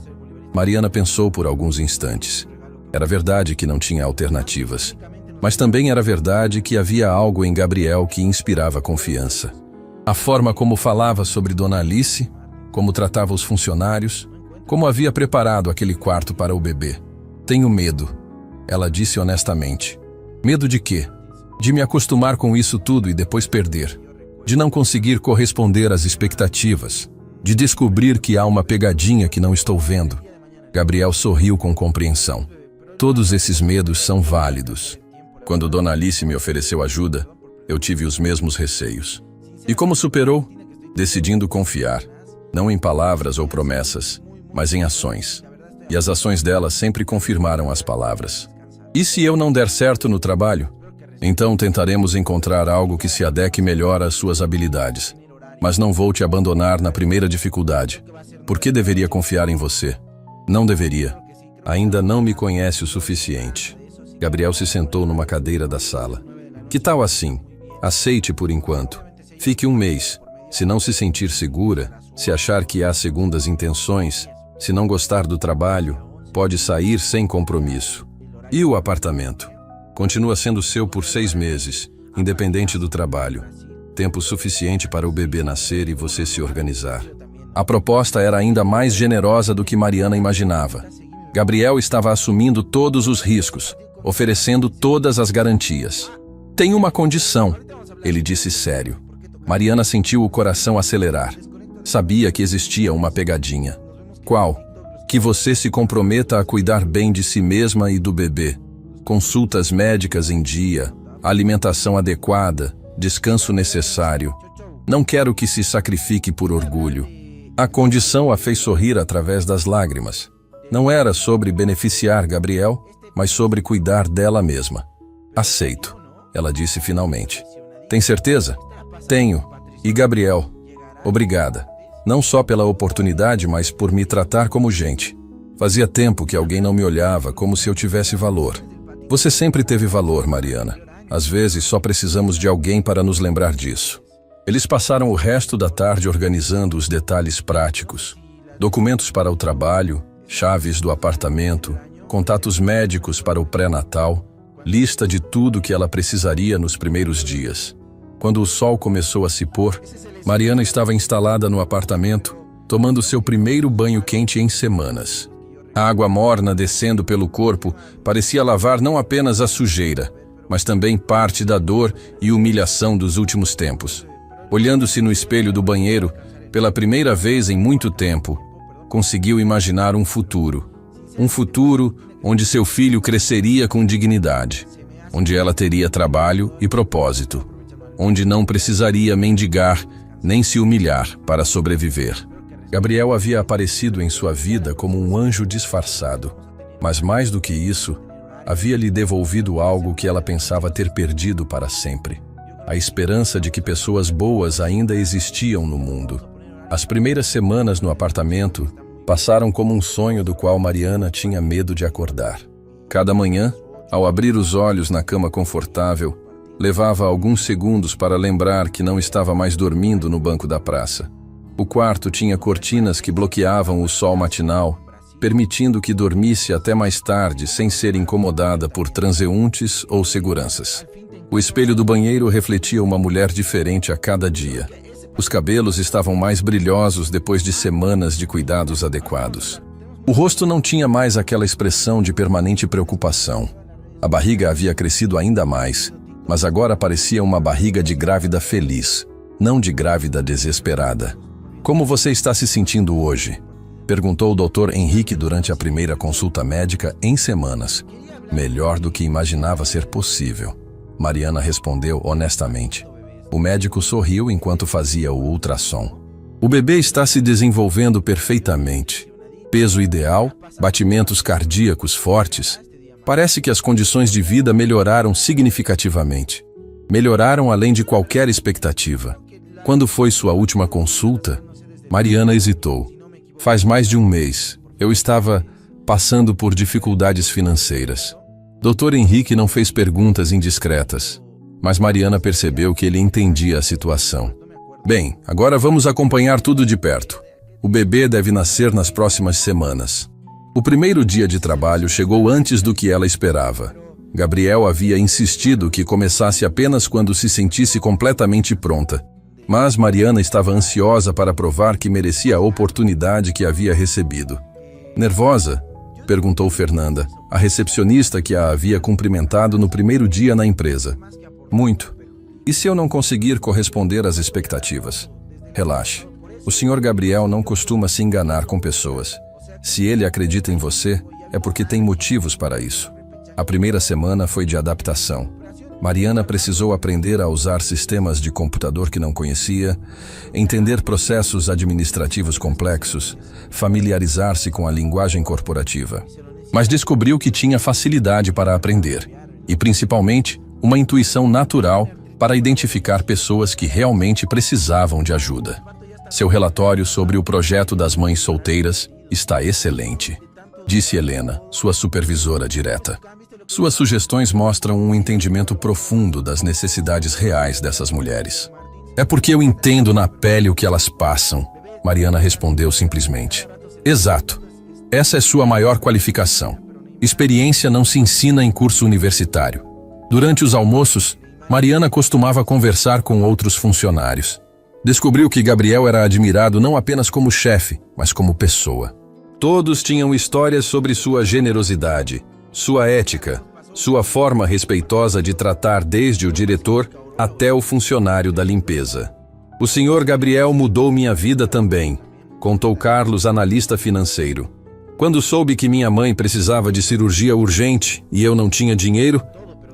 Speaker 1: Mariana pensou por alguns instantes. Era verdade que não tinha alternativas. Mas também era verdade que havia algo em Gabriel que inspirava confiança. A forma como falava sobre Dona Alice, como tratava os funcionários, como havia preparado aquele quarto para o bebê. Tenho medo, ela disse honestamente. Medo de quê? De me acostumar com isso tudo e depois perder. De não conseguir corresponder às expectativas. De descobrir que há uma pegadinha que não estou vendo. Gabriel sorriu com compreensão. Todos esses medos são válidos. Quando Dona Alice me ofereceu ajuda, eu tive os mesmos receios. E como superou? Decidindo confiar, não em palavras ou promessas, mas em ações. E as ações dela sempre confirmaram as palavras. E se eu não der certo no trabalho? Então tentaremos encontrar algo que se adeque melhor às suas habilidades. Mas não vou te abandonar na primeira dificuldade. Por que deveria confiar em você? Não deveria. Ainda não me conhece o suficiente. Gabriel se sentou numa cadeira da sala. Que tal assim? Aceite por enquanto. Fique 1 mês. Se não se sentir segura, se achar que há segundas intenções, se não gostar do trabalho, pode sair sem compromisso. E o apartamento? Continua sendo seu por 6 meses, independente do trabalho. Tempo suficiente para o bebê nascer e você se organizar. A proposta era ainda mais generosa do que Mariana imaginava. Gabriel estava assumindo todos os riscos, oferecendo todas as garantias. Tem uma condição, ele disse sério. Mariana sentiu o coração acelerar. Sabia que existia uma pegadinha. Qual? Que você se comprometa a cuidar bem de si mesma e do bebê. Consultas médicas em dia, alimentação adequada, descanso necessário. Não quero que se sacrifique por orgulho. A condição a fez sorrir através das lágrimas. Não era sobre beneficiar Gabriel, mas sobre cuidar dela mesma. Aceito, ela disse finalmente. Tem certeza? Tenho. E Gabriel, obrigada. Não só pela oportunidade, mas por me tratar como gente. Fazia tempo que alguém não me olhava como se eu tivesse valor. Você sempre teve valor, Mariana. Às vezes só precisamos de alguém para nos lembrar disso. Eles passaram o resto da tarde organizando os detalhes práticos. Documentos para o trabalho, chaves do apartamento, contatos médicos para o pré-natal, lista de tudo que ela precisaria nos primeiros dias. Quando o sol começou a se pôr, Mariana estava instalada no apartamento, tomando seu primeiro banho quente em semanas. A água morna descendo pelo corpo parecia lavar não apenas a sujeira, mas também parte da dor e humilhação dos últimos tempos. Olhando-se no espelho do banheiro, pela primeira vez em muito tempo, conseguiu imaginar um futuro. Um futuro onde seu filho cresceria com dignidade, onde ela teria trabalho e propósito, onde não precisaria mendigar nem se humilhar para sobreviver. Gabriel havia aparecido em sua vida como um anjo disfarçado, mas mais do que isso, havia lhe devolvido algo que ela pensava ter perdido para sempre: a esperança de que pessoas boas ainda existiam no mundo. As primeiras semanas no apartamento passaram como um sonho do qual Mariana tinha medo de acordar. Cada manhã, ao abrir os olhos na cama confortável, levava alguns segundos para lembrar que não estava mais dormindo no banco da praça. O quarto tinha cortinas que bloqueavam o sol matinal, permitindo que dormisse até mais tarde sem ser incomodada por transeuntes ou seguranças. O espelho do banheiro refletia uma mulher diferente a cada dia. Os cabelos estavam mais brilhosos depois de semanas de cuidados adequados. O rosto não tinha mais aquela expressão de permanente preocupação. A barriga havia crescido ainda mais, mas agora parecia uma barriga de grávida feliz, não de grávida desesperada. Como você está se sentindo hoje? Perguntou o Dr. Henrique durante a primeira consulta médica em semanas. Melhor do que imaginava ser possível, Mariana respondeu honestamente. O médico sorriu enquanto fazia o ultrassom. O bebê está se desenvolvendo perfeitamente. Peso ideal, batimentos cardíacos fortes. Parece que as condições de vida melhoraram significativamente. Melhoraram além de qualquer expectativa. Quando foi sua última consulta? Mariana hesitou. Faz mais de um mês. Eu estava passando por dificuldades financeiras. Dr. Henrique não fez perguntas indiscretas, mas Mariana percebeu que ele entendia a situação. Bem, agora vamos acompanhar tudo de perto. O bebê deve nascer nas próximas semanas. O primeiro dia de trabalho chegou antes do que ela esperava. Gabriel havia insistido que começasse apenas quando se sentisse completamente pronta. Mas Mariana estava ansiosa para provar que merecia a oportunidade que havia recebido. Nervosa? Perguntou Fernanda, a recepcionista que a havia cumprimentado no primeiro dia na empresa. Muito. E se eu não conseguir corresponder às expectativas? Relaxe. O Sr. Gabriel não costuma se enganar com pessoas. Se ele acredita em você, é porque tem motivos para isso. A primeira semana foi de adaptação. Mariana precisou aprender a usar sistemas de computador que não conhecia, entender processos administrativos complexos, familiarizar-se com a linguagem corporativa. Mas descobriu que tinha facilidade para aprender e, principalmente, uma intuição natural para identificar pessoas que realmente precisavam de ajuda. Seu relatório sobre o projeto das mães solteiras está excelente, disse Helena, sua supervisora direta. Suas sugestões mostram um entendimento profundo das necessidades reais dessas mulheres. É porque eu entendo na pele o que elas passam, Mariana respondeu simplesmente. Exato. Essa é sua maior qualificação. Experiência não se ensina em curso universitário. Durante os almoços, Mariana costumava conversar com outros funcionários. Descobriu que Gabriel era admirado não apenas como chefe, mas como pessoa. Todos tinham histórias sobre sua generosidade, sua ética, sua forma respeitosa de tratar desde o diretor até o funcionário da limpeza. O Sr. Gabriel mudou minha vida também, contou Carlos, analista financeiro. Quando soube que minha mãe precisava de cirurgia urgente e eu não tinha dinheiro,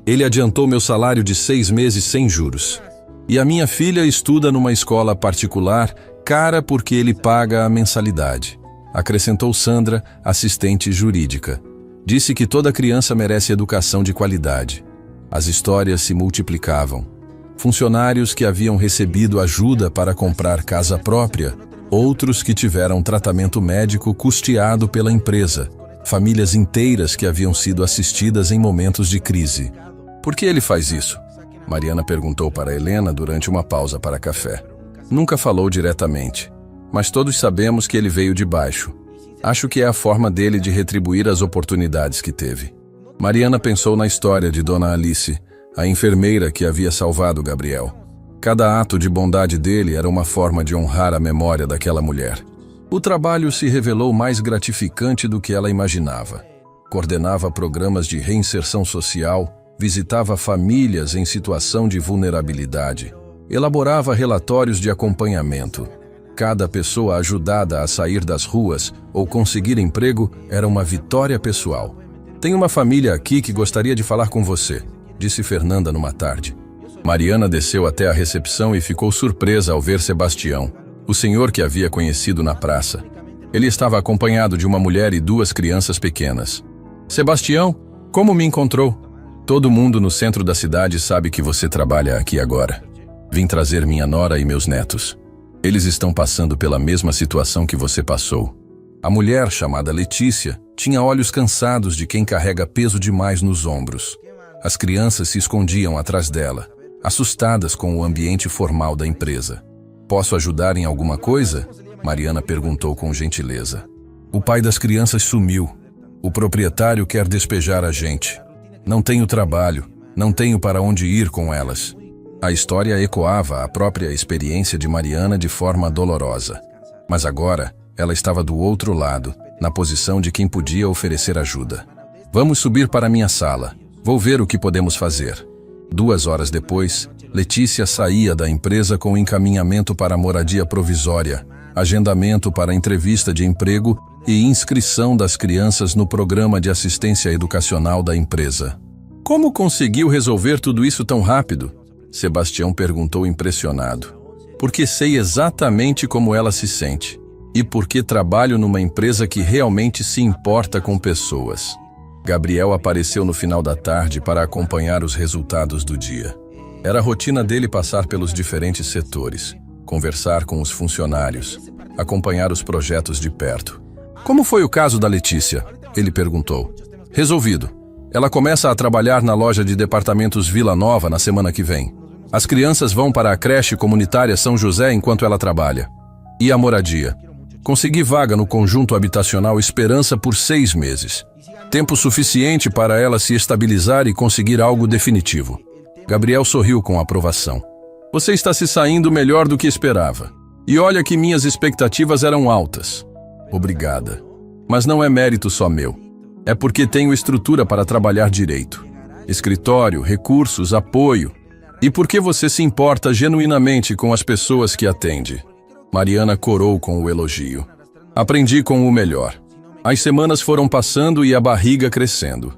Speaker 1: ele adiantou meu salário de 6 meses sem juros. E a minha filha estuda numa escola particular, cara porque ele paga a mensalidade. acrescentou Sandra, assistente jurídica. Disse que toda criança merece educação de qualidade. As histórias se multiplicavam. Funcionários que haviam recebido ajuda para comprar casa própria, outros que tiveram tratamento médico custeado pela empresa, famílias inteiras que haviam sido assistidas em momentos de crise. Por que ele faz isso? Mariana perguntou para Helena durante uma pausa para café. Nunca falou diretamente, mas todos sabemos que ele veio de baixo. Acho que é a forma dele de retribuir as oportunidades que teve. Mariana pensou na história de Dona Alice, a enfermeira que havia salvado Gabriel. Cada ato de bondade dele era uma forma de honrar a memória daquela mulher. O trabalho se revelou mais gratificante do que ela imaginava. Coordenava programas de reinserção social, visitava famílias em situação de vulnerabilidade, elaborava relatórios de acompanhamento. Cada pessoa ajudada a sair das ruas ou conseguir emprego era uma vitória pessoal. Tem uma família aqui que gostaria de falar com você, disse Fernanda numa tarde. Mariana desceu até a recepção e ficou surpresa ao ver Sebastião, o senhor que havia conhecido na praça. Ele estava acompanhado de uma mulher e 2 crianças pequenas. Sebastião, como me encontrou? Todo mundo no centro da cidade sabe que você trabalha aqui agora. Vim trazer minha nora e meus netos. Eles estão passando pela mesma situação que você passou. A mulher, chamada Letícia, tinha olhos cansados de quem carrega peso demais nos ombros. As crianças se escondiam atrás dela, assustadas com o ambiente formal da empresa. Posso ajudar em alguma coisa? Mariana perguntou com gentileza. O pai das crianças sumiu. O proprietário quer despejar a gente. Não tenho trabalho, não tenho para onde ir com elas. A história ecoava a própria experiência de Mariana de forma dolorosa. Mas agora, ela estava do outro lado, na posição de quem podia oferecer ajuda. Vamos subir para minha sala. Vou ver o que podemos fazer. 2 horas depois, Letícia saía da empresa com encaminhamento para moradia provisória, agendamento para entrevista de emprego e inscrição das crianças no programa de assistência educacional da empresa. Como conseguiu resolver tudo isso tão rápido? Sebastião perguntou impressionado. Porque sei exatamente como ela se sente. E porque trabalho numa empresa que realmente se importa com pessoas. Gabriel apareceu no final da tarde para acompanhar os resultados do dia. Era a rotina dele passar pelos diferentes setores, conversar com os funcionários, acompanhar os projetos de perto. Como foi o caso da Letícia? Ele perguntou. Resolvido. Ela começa a trabalhar na loja de departamentos Vila Nova na semana que vem. As crianças vão para a creche comunitária São José enquanto ela trabalha. E a moradia? Consegui vaga no conjunto habitacional Esperança por 6 meses. Tempo suficiente para ela se estabilizar e conseguir algo definitivo. Gabriel sorriu com aprovação. Você está se saindo melhor do que esperava. E olha que minhas expectativas eram altas. Obrigada. Mas não é mérito só meu. É porque tenho estrutura para trabalhar direito. Escritório, recursos, apoio. E porque você se importa genuinamente com as pessoas que atende. Mariana corou com o elogio. Aprendi com o melhor. As semanas foram passando e a barriga crescendo.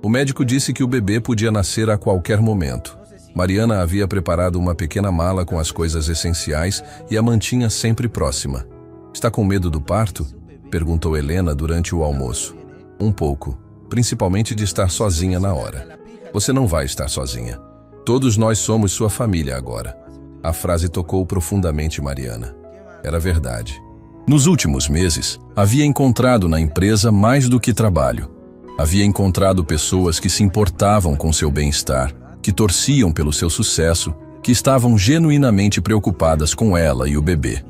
Speaker 1: O médico disse que o bebê podia nascer a qualquer momento. Mariana havia preparado uma pequena mala com as coisas essenciais e a mantinha sempre próxima. Está com medo do parto? Perguntou Helena durante o almoço. Um pouco, principalmente de estar sozinha na hora. Você não vai estar sozinha. Todos nós somos sua família agora. A frase tocou profundamente Mariana. Era verdade. Nos últimos meses, havia encontrado na empresa mais do que trabalho. Havia encontrado pessoas que se importavam com seu bem-estar, que torciam pelo seu sucesso, que estavam genuinamente preocupadas com ela e o bebê.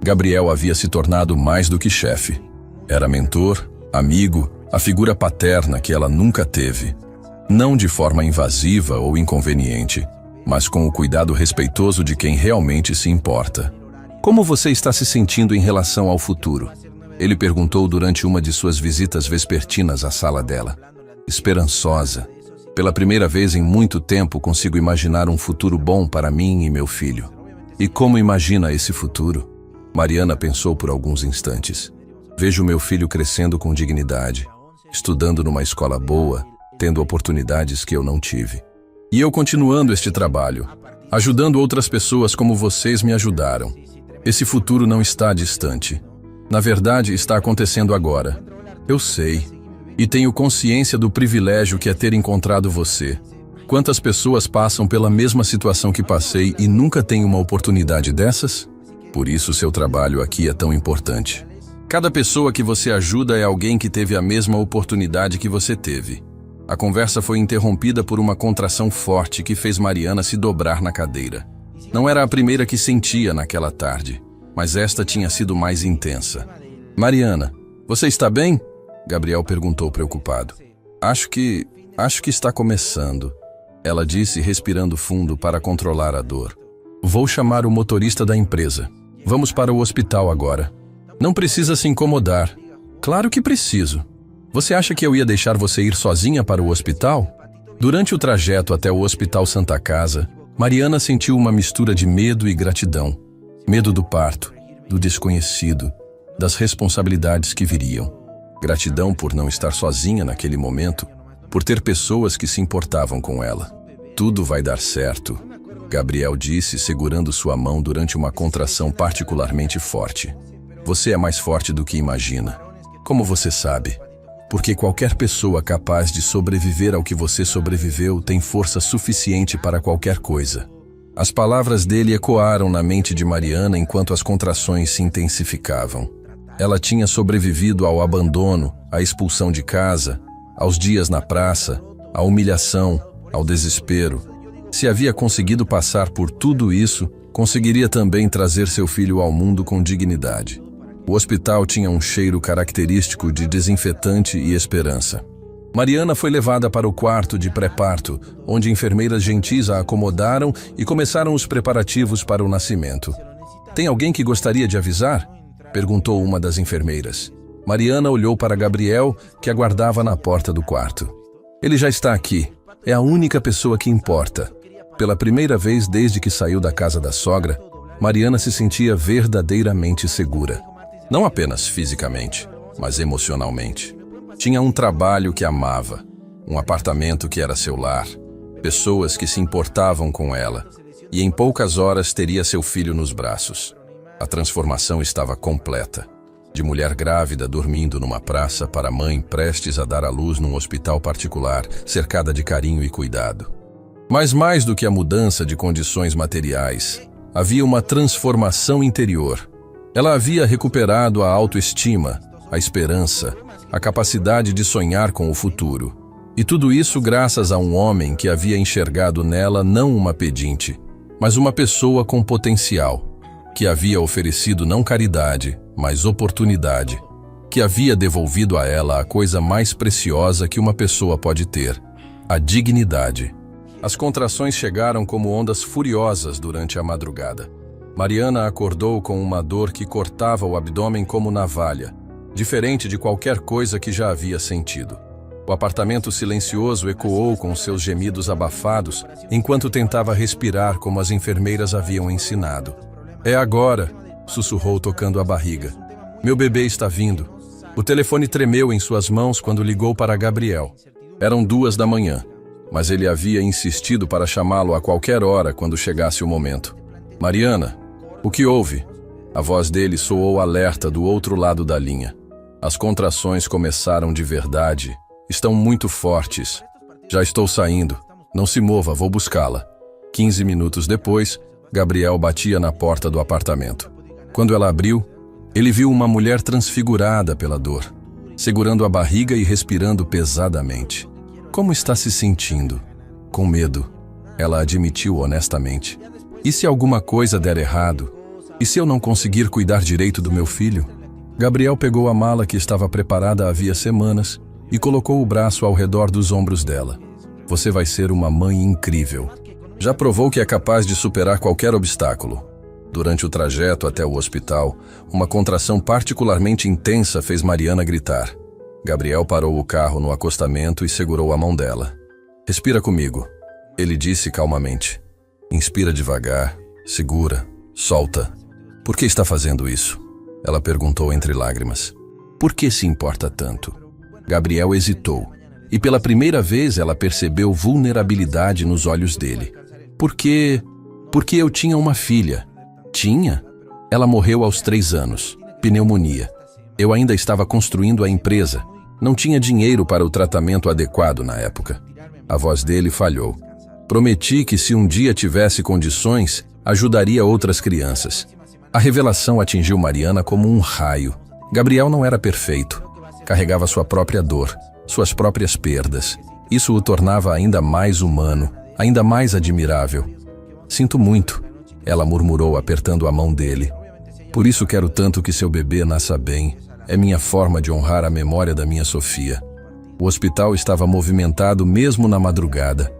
Speaker 1: Gabriel havia se tornado mais do que chefe. Era mentor, amigo, a figura paterna que ela nunca teve. Não de forma invasiva ou inconveniente, mas com o cuidado respeitoso de quem realmente se importa. Como você está se sentindo em relação ao futuro? Ele perguntou durante uma de suas visitas vespertinas à sala dela. Esperançosa. Pela primeira vez em muito tempo consigo imaginar um futuro bom para mim e meu filho. E como imagina esse futuro? Mariana pensou por alguns instantes. Vejo meu filho crescendo com dignidade, estudando numa escola boa, tendo oportunidades que eu não tive. E eu continuando este trabalho, ajudando outras pessoas como vocês me ajudaram. Esse futuro não está distante. Na verdade, está acontecendo agora. Eu sei. E tenho consciência do privilégio que é ter encontrado você. Quantas pessoas passam pela mesma situação que passei e nunca têm uma oportunidade dessas? Por isso seu trabalho aqui é tão importante. Cada pessoa que você ajuda é alguém que teve a mesma oportunidade que você teve. A conversa foi interrompida por uma contração forte que fez Mariana se dobrar na cadeira. Não era a primeira que sentia naquela tarde, mas esta tinha sido mais intensa. Mariana, você está bem? Gabriel perguntou preocupado. Acho que está começando, ela disse respirando fundo para controlar a dor. Vou chamar o motorista da empresa. Vamos para o hospital agora. Não precisa se incomodar. Claro que preciso. Você acha que eu ia deixar você ir sozinha para o hospital? Durante o trajeto até o Hospital Santa Casa, Mariana sentiu uma mistura de medo e gratidão. Medo do parto, do desconhecido, das responsabilidades que viriam. Gratidão por não estar sozinha naquele momento, por ter pessoas que se importavam com ela. Tudo vai dar certo, Gabriel disse, segurando sua mão durante uma contração particularmente forte. Você é mais forte do que imagina. Como você sabe? Porque qualquer pessoa capaz de sobreviver ao que você sobreviveu tem força suficiente para qualquer coisa. As palavras dele ecoaram na mente de Mariana enquanto as contrações se intensificavam. Ela tinha sobrevivido ao abandono, à expulsão de casa, aos dias na praça, à humilhação, ao desespero. Se havia conseguido passar por tudo isso, conseguiria também trazer seu filho ao mundo com dignidade. O hospital tinha um cheiro característico de desinfetante e esperança. Mariana foi levada para o quarto de pré-parto, onde enfermeiras gentis a acomodaram e começaram os preparativos para o nascimento. Tem alguém que gostaria de avisar? Perguntou uma das enfermeiras. Mariana olhou para Gabriel, que aguardava na porta do quarto. Ele já está aqui. É a única pessoa que importa. Pela primeira vez desde que saiu da casa da sogra, Mariana se sentia verdadeiramente segura. Não apenas fisicamente, mas emocionalmente. Tinha um trabalho que amava, um apartamento que era seu lar, pessoas que se importavam com ela, e em poucas horas teria seu filho nos braços. A transformação estava completa. De mulher grávida dormindo numa praça para mãe prestes a dar à luz num hospital particular, cercada de carinho e cuidado. Mas mais do que a mudança de condições materiais, havia uma transformação interior. Ela havia recuperado a autoestima, a esperança, a capacidade de sonhar com o futuro. E tudo isso graças a um homem que havia enxergado nela não uma pedinte, mas uma pessoa com potencial, que havia oferecido não caridade, mas oportunidade, que havia devolvido a ela a coisa mais preciosa que uma pessoa pode ter, a dignidade. As contrações chegaram como ondas furiosas durante a madrugada. Mariana acordou com uma dor que cortava o abdômen como navalha, diferente de qualquer coisa que já havia sentido. O apartamento silencioso ecoou com seus gemidos abafados enquanto tentava respirar como as enfermeiras haviam ensinado. É agora, sussurrou tocando a barriga. Meu bebê está vindo. O telefone tremeu em suas mãos quando ligou para Gabriel. Eram 2 da manhã, mas ele havia insistido para chamá-lo a qualquer hora quando chegasse o momento. Mariana, o que houve? A voz dele soou alerta do outro lado da linha. As contrações começaram de verdade. Estão muito fortes. Já estou saindo. Não se mova, vou buscá-la. 15 minutos depois, Gabriel batia na porta do apartamento. Quando ela abriu, ele viu uma mulher transfigurada pela dor, segurando a barriga e respirando pesadamente. Como está se sentindo? Com medo, ela admitiu honestamente. E se alguma coisa der errado? E se eu não conseguir cuidar direito do meu filho? Gabriel pegou a mala que estava preparada havia semanas e colocou o braço ao redor dos ombros dela. Você vai ser uma mãe incrível. Já provou que é capaz de superar qualquer obstáculo. Durante o trajeto até o hospital, uma contração particularmente intensa fez Mariana gritar. Gabriel parou o carro no acostamento e segurou a mão dela. Respira comigo, ele disse calmamente. Inspira devagar, segura, solta. Por que está fazendo isso? Ela perguntou entre lágrimas. Por que se importa tanto? Gabriel hesitou, e pela primeira vez ela percebeu vulnerabilidade nos olhos dele. Porque eu tinha uma filha. Tinha? Ela morreu aos 3 anos, pneumonia. Eu ainda estava construindo a empresa. Não tinha dinheiro para o tratamento adequado na época. A voz dele falhou. Prometi que se um dia tivesse condições, ajudaria outras crianças. A revelação atingiu Mariana como um raio. Gabriel não era perfeito. Carregava sua própria dor, suas próprias perdas. Isso o tornava ainda mais humano, ainda mais admirável. Sinto muito, ela murmurou apertando a mão dele. Por isso quero tanto que seu bebê nasça bem. É minha forma de honrar a memória da minha Sofia. O hospital estava movimentado mesmo na madrugada.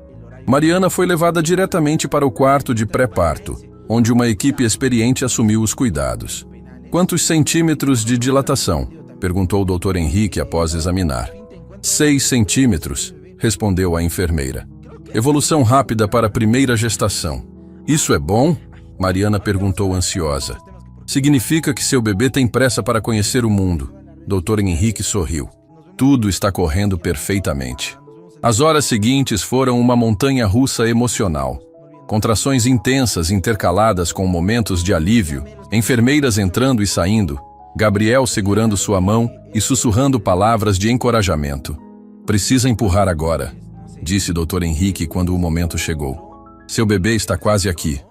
Speaker 1: Mariana foi levada diretamente para o quarto de pré-parto, onde uma equipe experiente assumiu os cuidados. Quantos centímetros de dilatação? Perguntou o Dr. Henrique após examinar. 6 centímetros, respondeu a enfermeira. Evolução rápida para a primeira gestação. Isso é bom? Mariana perguntou ansiosa. Significa que seu bebê tem pressa para conhecer o mundo. Dr. Henrique sorriu. Tudo está correndo perfeitamente. As horas seguintes foram uma montanha-russa emocional. Contrações intensas intercaladas com momentos de alívio, enfermeiras entrando e saindo, Gabriel segurando sua mão e sussurrando palavras de encorajamento. Precisa empurrar agora, disse Dr. Henrique quando o momento chegou. Seu bebê está quase aqui.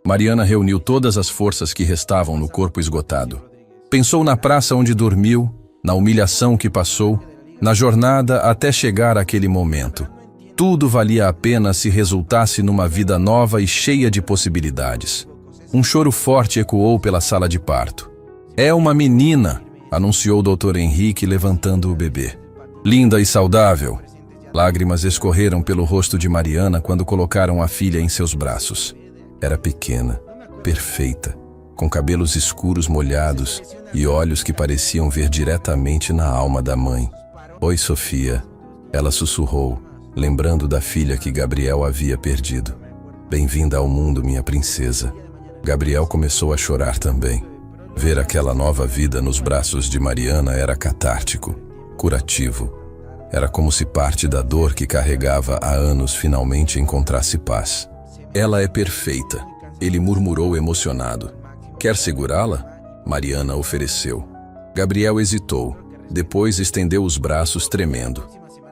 Speaker 1: Mariana reuniu todas as forças que restavam no corpo esgotado. Pensou na praça onde dormiu, na humilhação que passou, na jornada até chegar àquele momento. Tudo valia a pena se resultasse numa vida nova e cheia de possibilidades. Um choro forte ecoou pela sala de parto. É uma menina, anunciou o Dr. Henrique levantando o bebê. Linda e saudável. Lágrimas escorreram pelo rosto de Mariana quando colocaram a filha em seus braços. Era pequena, perfeita, com cabelos escuros molhados e olhos que pareciam ver diretamente na alma da mãe. Oi, Sofia, ela sussurrou, lembrando da filha que Gabriel havia perdido. Bem-vinda ao mundo, minha princesa. Gabriel começou a chorar também. Ver aquela nova vida nos braços de Mariana era catártico, curativo. Era como se parte da dor que carregava há anos finalmente encontrasse paz. Ela é perfeita, ele murmurou emocionado. Quer segurá-la? Mariana ofereceu. Gabriel hesitou, depois estendeu os braços tremendo.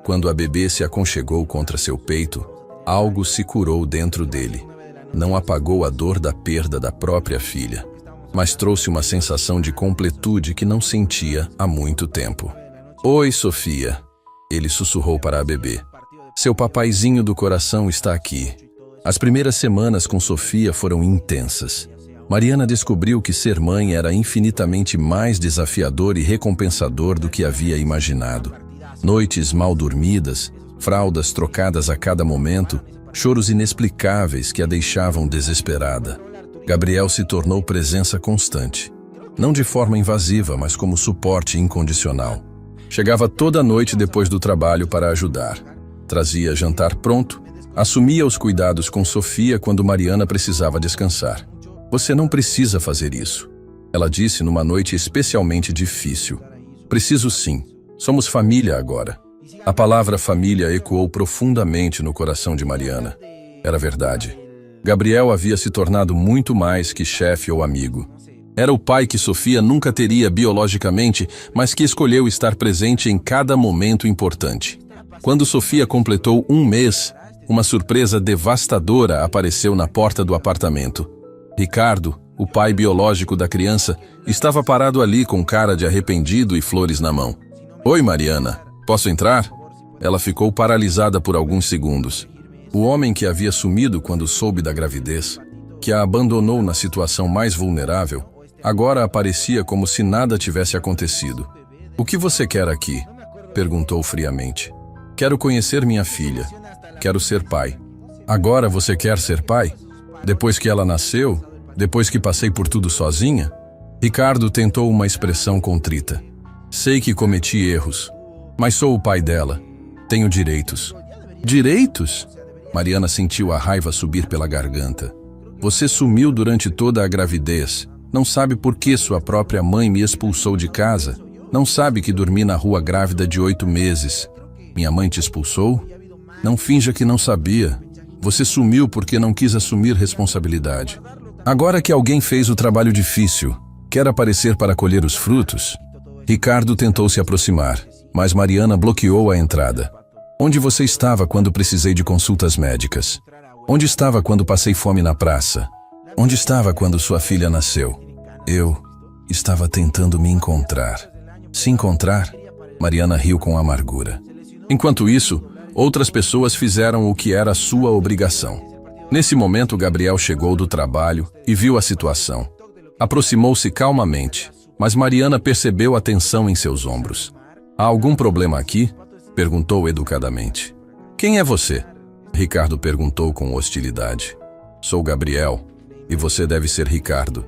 Speaker 1: Quando a bebê se aconchegou contra seu peito, algo se curou dentro dele. Não apagou a dor da perda da própria filha, mas trouxe uma sensação de completude que não sentia há muito tempo. Oi, Sofia, ele sussurrou para a bebê. Seu papaizinho do coração está aqui. As primeiras semanas com Sofia foram intensas. Mariana descobriu que ser mãe era infinitamente mais desafiador e recompensador do que havia imaginado. Noites mal dormidas, fraldas trocadas a cada momento, choros inexplicáveis que a deixavam desesperada. Gabriel se tornou presença constante. Não de forma invasiva, mas como suporte incondicional. Chegava toda noite depois do trabalho para ajudar. Trazia jantar pronto. Assumia os cuidados com Sofia quando Mariana precisava descansar. Você não precisa fazer isso, ela disse numa noite especialmente difícil. Preciso sim, somos família agora. A palavra família ecoou profundamente no coração de Mariana. Era verdade. Gabriel havia se tornado muito mais que chefe ou amigo. Era o pai que Sofia nunca teria biologicamente, mas que escolheu estar presente em cada momento importante. Quando Sofia completou 1 mês, uma surpresa devastadora apareceu na porta do apartamento. Ricardo, o pai biológico da criança, estava parado ali com cara de arrependido e flores na mão. Oi, Mariana, posso entrar? Ela ficou paralisada por alguns segundos. O homem que havia sumido quando soube da gravidez, que a abandonou na situação mais vulnerável, agora aparecia como se nada tivesse acontecido. O que você quer aqui? Perguntou friamente. Quero conhecer minha filha. Quero ser pai. Agora você quer ser pai? Depois que ela nasceu? Depois que passei por tudo sozinha? Ricardo tentou uma expressão contrita. Sei que cometi erros, mas sou o pai dela. Tenho direitos. Direitos? Mariana sentiu a raiva subir pela garganta. Você sumiu durante toda a gravidez. Não sabe por que sua própria mãe me expulsou de casa. Não sabe que dormi na rua grávida de 8 meses. Minha mãe te expulsou? Não finja que não sabia. Você sumiu porque não quis assumir responsabilidade. Agora que alguém fez o trabalho difícil, quer aparecer para colher os frutos? Ricardo tentou se aproximar, mas Mariana bloqueou a entrada. Onde você estava quando precisei de consultas médicas? Onde estava quando passei fome na praça? Onde estava quando sua filha nasceu? Eu estava tentando me encontrar. Se encontrar? Mariana riu com amargura. Enquanto isso, outras pessoas fizeram o que era sua obrigação. Nesse momento, Gabriel chegou do trabalho e viu a situação. Aproximou-se calmamente, mas Mariana percebeu a tensão em seus ombros. Há algum problema aqui? Perguntou educadamente. Quem é você? Ricardo perguntou com hostilidade. Sou Gabriel, e você deve ser Ricardo,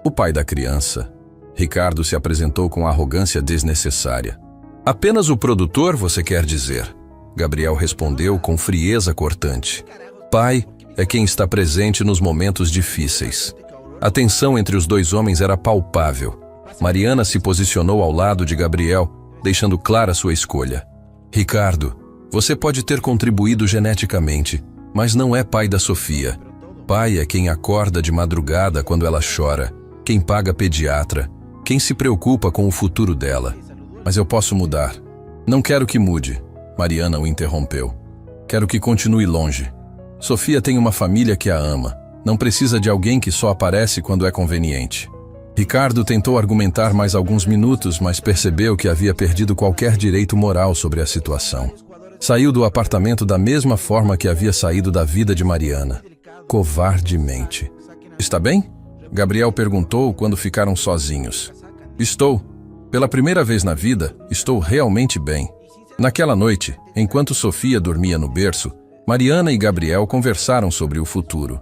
Speaker 1: o pai da criança. Ricardo se apresentou com arrogância desnecessária. Apenas o produtor, você quer dizer? Gabriel respondeu com frieza cortante. Pai é quem está presente nos momentos difíceis. A tensão entre os dois homens era palpável. Mariana se posicionou ao lado de Gabriel, deixando clara sua escolha. Ricardo, você pode ter contribuído geneticamente, mas não é pai da Sofia. Pai é quem acorda de madrugada quando ela chora, quem paga pediatra, quem se preocupa com o futuro dela. Mas eu posso mudar. Não quero que mude. Mariana o interrompeu. Quero que continue longe. Sofia tem uma família que a ama. Não precisa de alguém que só aparece quando é conveniente. Ricardo tentou argumentar mais alguns minutos, mas percebeu que havia perdido qualquer direito moral sobre a situação. Saiu do apartamento da mesma forma que havia saído da vida de Mariana. Covardemente. Está bem? Gabriel perguntou quando ficaram sozinhos. Estou. Pela primeira vez na vida, estou realmente bem. Naquela noite, enquanto Sofia dormia no berço, Mariana e Gabriel conversaram sobre o futuro.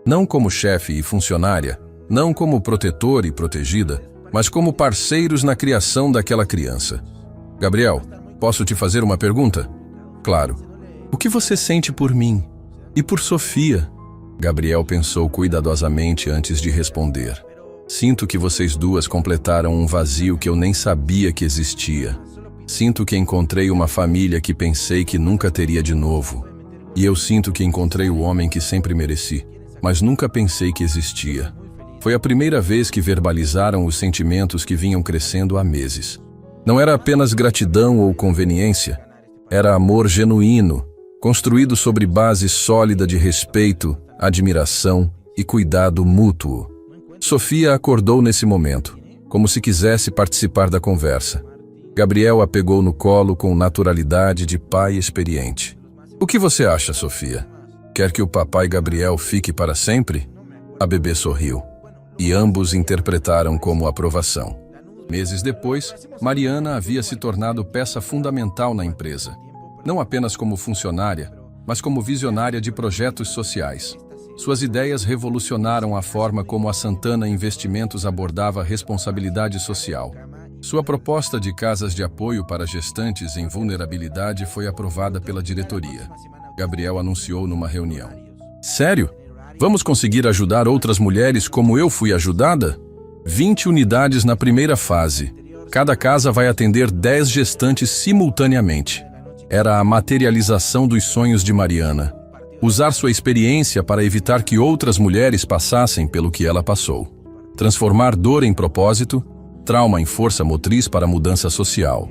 Speaker 1: Não como chefe e funcionária, não como protetor e protegida, mas como parceiros na criação daquela criança. Gabriel, posso te fazer uma pergunta? Claro. O que você sente por mim? E por Sofia? Gabriel pensou cuidadosamente antes de responder. Sinto que vocês duas completaram um vazio que eu nem sabia que existia. Sinto que encontrei uma família que pensei que nunca teria de novo. E eu sinto que encontrei o homem que sempre mereci, mas nunca pensei que existia. Foi a primeira vez que verbalizaram os sentimentos que vinham crescendo há meses. Não era apenas gratidão ou conveniência, era amor genuíno, construído sobre base sólida de respeito, admiração e cuidado mútuo. Sofia acordou nesse momento, como se quisesse participar da conversa. Gabriel a pegou no colo com naturalidade de pai experiente. O que você acha, Sofia? Quer que o papai Gabriel fique para sempre? A bebê sorriu, e ambos interpretaram como aprovação. Meses depois, Mariana havia se tornado peça fundamental na empresa. Não apenas como funcionária, mas como visionária de projetos sociais. Suas ideias revolucionaram a forma como a Santana Investimentos abordava a responsabilidade social. Sua proposta de casas de apoio para gestantes em vulnerabilidade foi aprovada pela diretoria. Gabriel anunciou numa reunião. Sério? Vamos conseguir ajudar outras mulheres como eu fui ajudada? 20 unidades na primeira fase. Cada casa vai atender 10 gestantes simultaneamente. Era a materialização dos sonhos de Mariana. Usar sua experiência para evitar que outras mulheres passassem pelo que ela passou. Transformar dor em propósito, trauma em força motriz para a mudança social.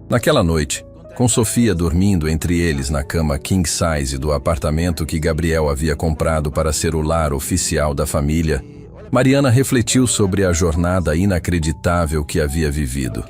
Speaker 1: Naquela noite, com Sofia dormindo entre eles na cama king size do apartamento que Gabriel havia comprado para ser o lar oficial da família, Mariana refletiu sobre a jornada inacreditável que havia vivido.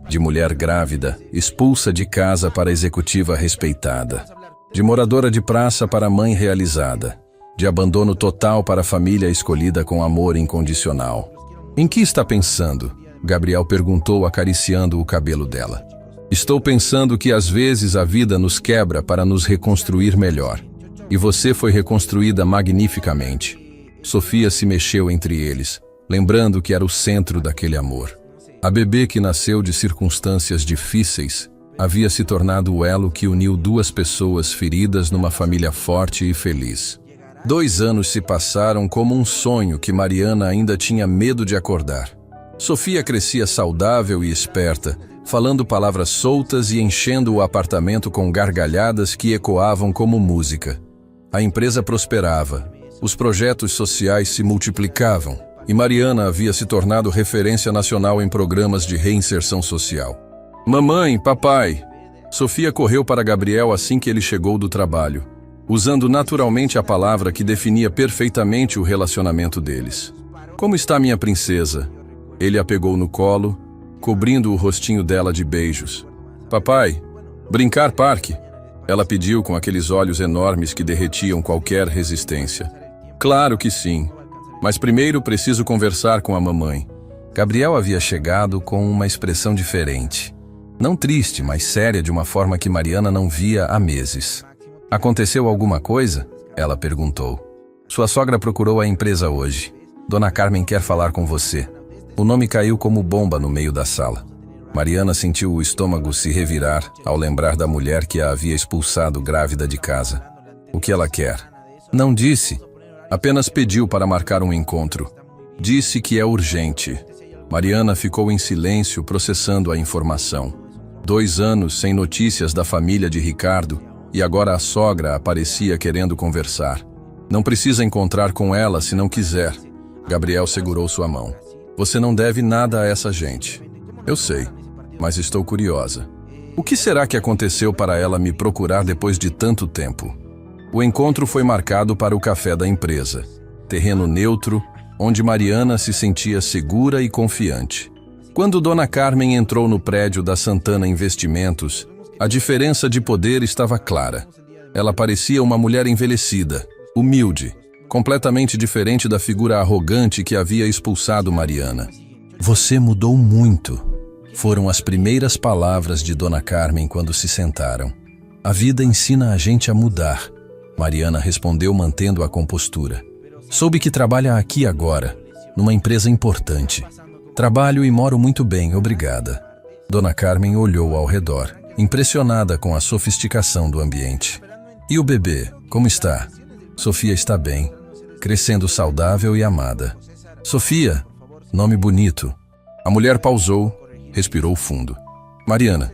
Speaker 1: De mulher grávida, expulsa de casa para executiva respeitada. De moradora de praça para mãe realizada. De abandono total para a família escolhida com amor incondicional. Em que está pensando? Gabriel perguntou acariciando o cabelo dela. Estou pensando que às vezes a vida nos quebra para nos reconstruir melhor. E você foi reconstruída magnificamente. Sofia se mexeu entre eles, lembrando que era o centro daquele amor. A bebê que nasceu de circunstâncias difíceis havia se tornado o elo que uniu duas pessoas feridas numa família forte e feliz. 2 anos se passaram como um sonho que Mariana ainda tinha medo de acordar. Sofia crescia saudável e esperta, falando palavras soltas e enchendo o apartamento com gargalhadas que ecoavam como música. A empresa prosperava, os projetos sociais se multiplicavam e Mariana havia se tornado referência nacional em programas de reinserção social. Mamãe, papai! Sofia correu para Gabriel assim que ele chegou do trabalho, usando naturalmente a palavra que definia perfeitamente o relacionamento deles. Como está minha princesa? Ele a pegou no colo, cobrindo o rostinho dela de beijos. Papai, brincar parque? Ela pediu com aqueles olhos enormes que derretiam qualquer resistência. Claro que sim, mas primeiro preciso conversar com a mamãe. Gabriel havia chegado com uma expressão diferente. Não triste, mas séria de uma forma que Mariana não via há meses. Aconteceu alguma coisa? Ela perguntou. Sua sogra procurou a empresa hoje. Dona Carmen quer falar com você. O nome caiu como bomba no meio da sala. Mariana sentiu o estômago se revirar ao lembrar da mulher que a havia expulsado grávida de casa. O que ela quer? Não disse. Apenas pediu para marcar um encontro. Disse que é urgente. Mariana ficou em silêncio processando a informação. 2 anos sem notícias da família de Ricardo e agora a sogra aparecia querendo conversar. Não precisa encontrar com ela se não quiser. Gabriel segurou sua mão. Você não deve nada a essa gente. Eu sei, mas estou curiosa. O que será que aconteceu para ela me procurar depois de tanto tempo? O encontro foi marcado para o café da empresa. Terreno neutro, onde Mariana se sentia segura e confiante. Quando Dona Carmen entrou no prédio da Santana Investimentos, a diferença de poder estava clara. Ela parecia uma mulher envelhecida, humilde, completamente diferente da figura arrogante que havia expulsado Mariana. Você mudou muito, foram as primeiras palavras de Dona Carmen quando se sentaram. A vida ensina a gente a mudar, Mariana respondeu mantendo a compostura. Soube que trabalha aqui agora, numa empresa importante. Trabalho e moro muito bem, obrigada. Dona Carmen olhou ao redor, impressionada com a sofisticação do ambiente. E o bebê, como está? Sofia está bem, crescendo saudável e amada. Sofia, nome bonito. A mulher pausou, respirou fundo. Mariana,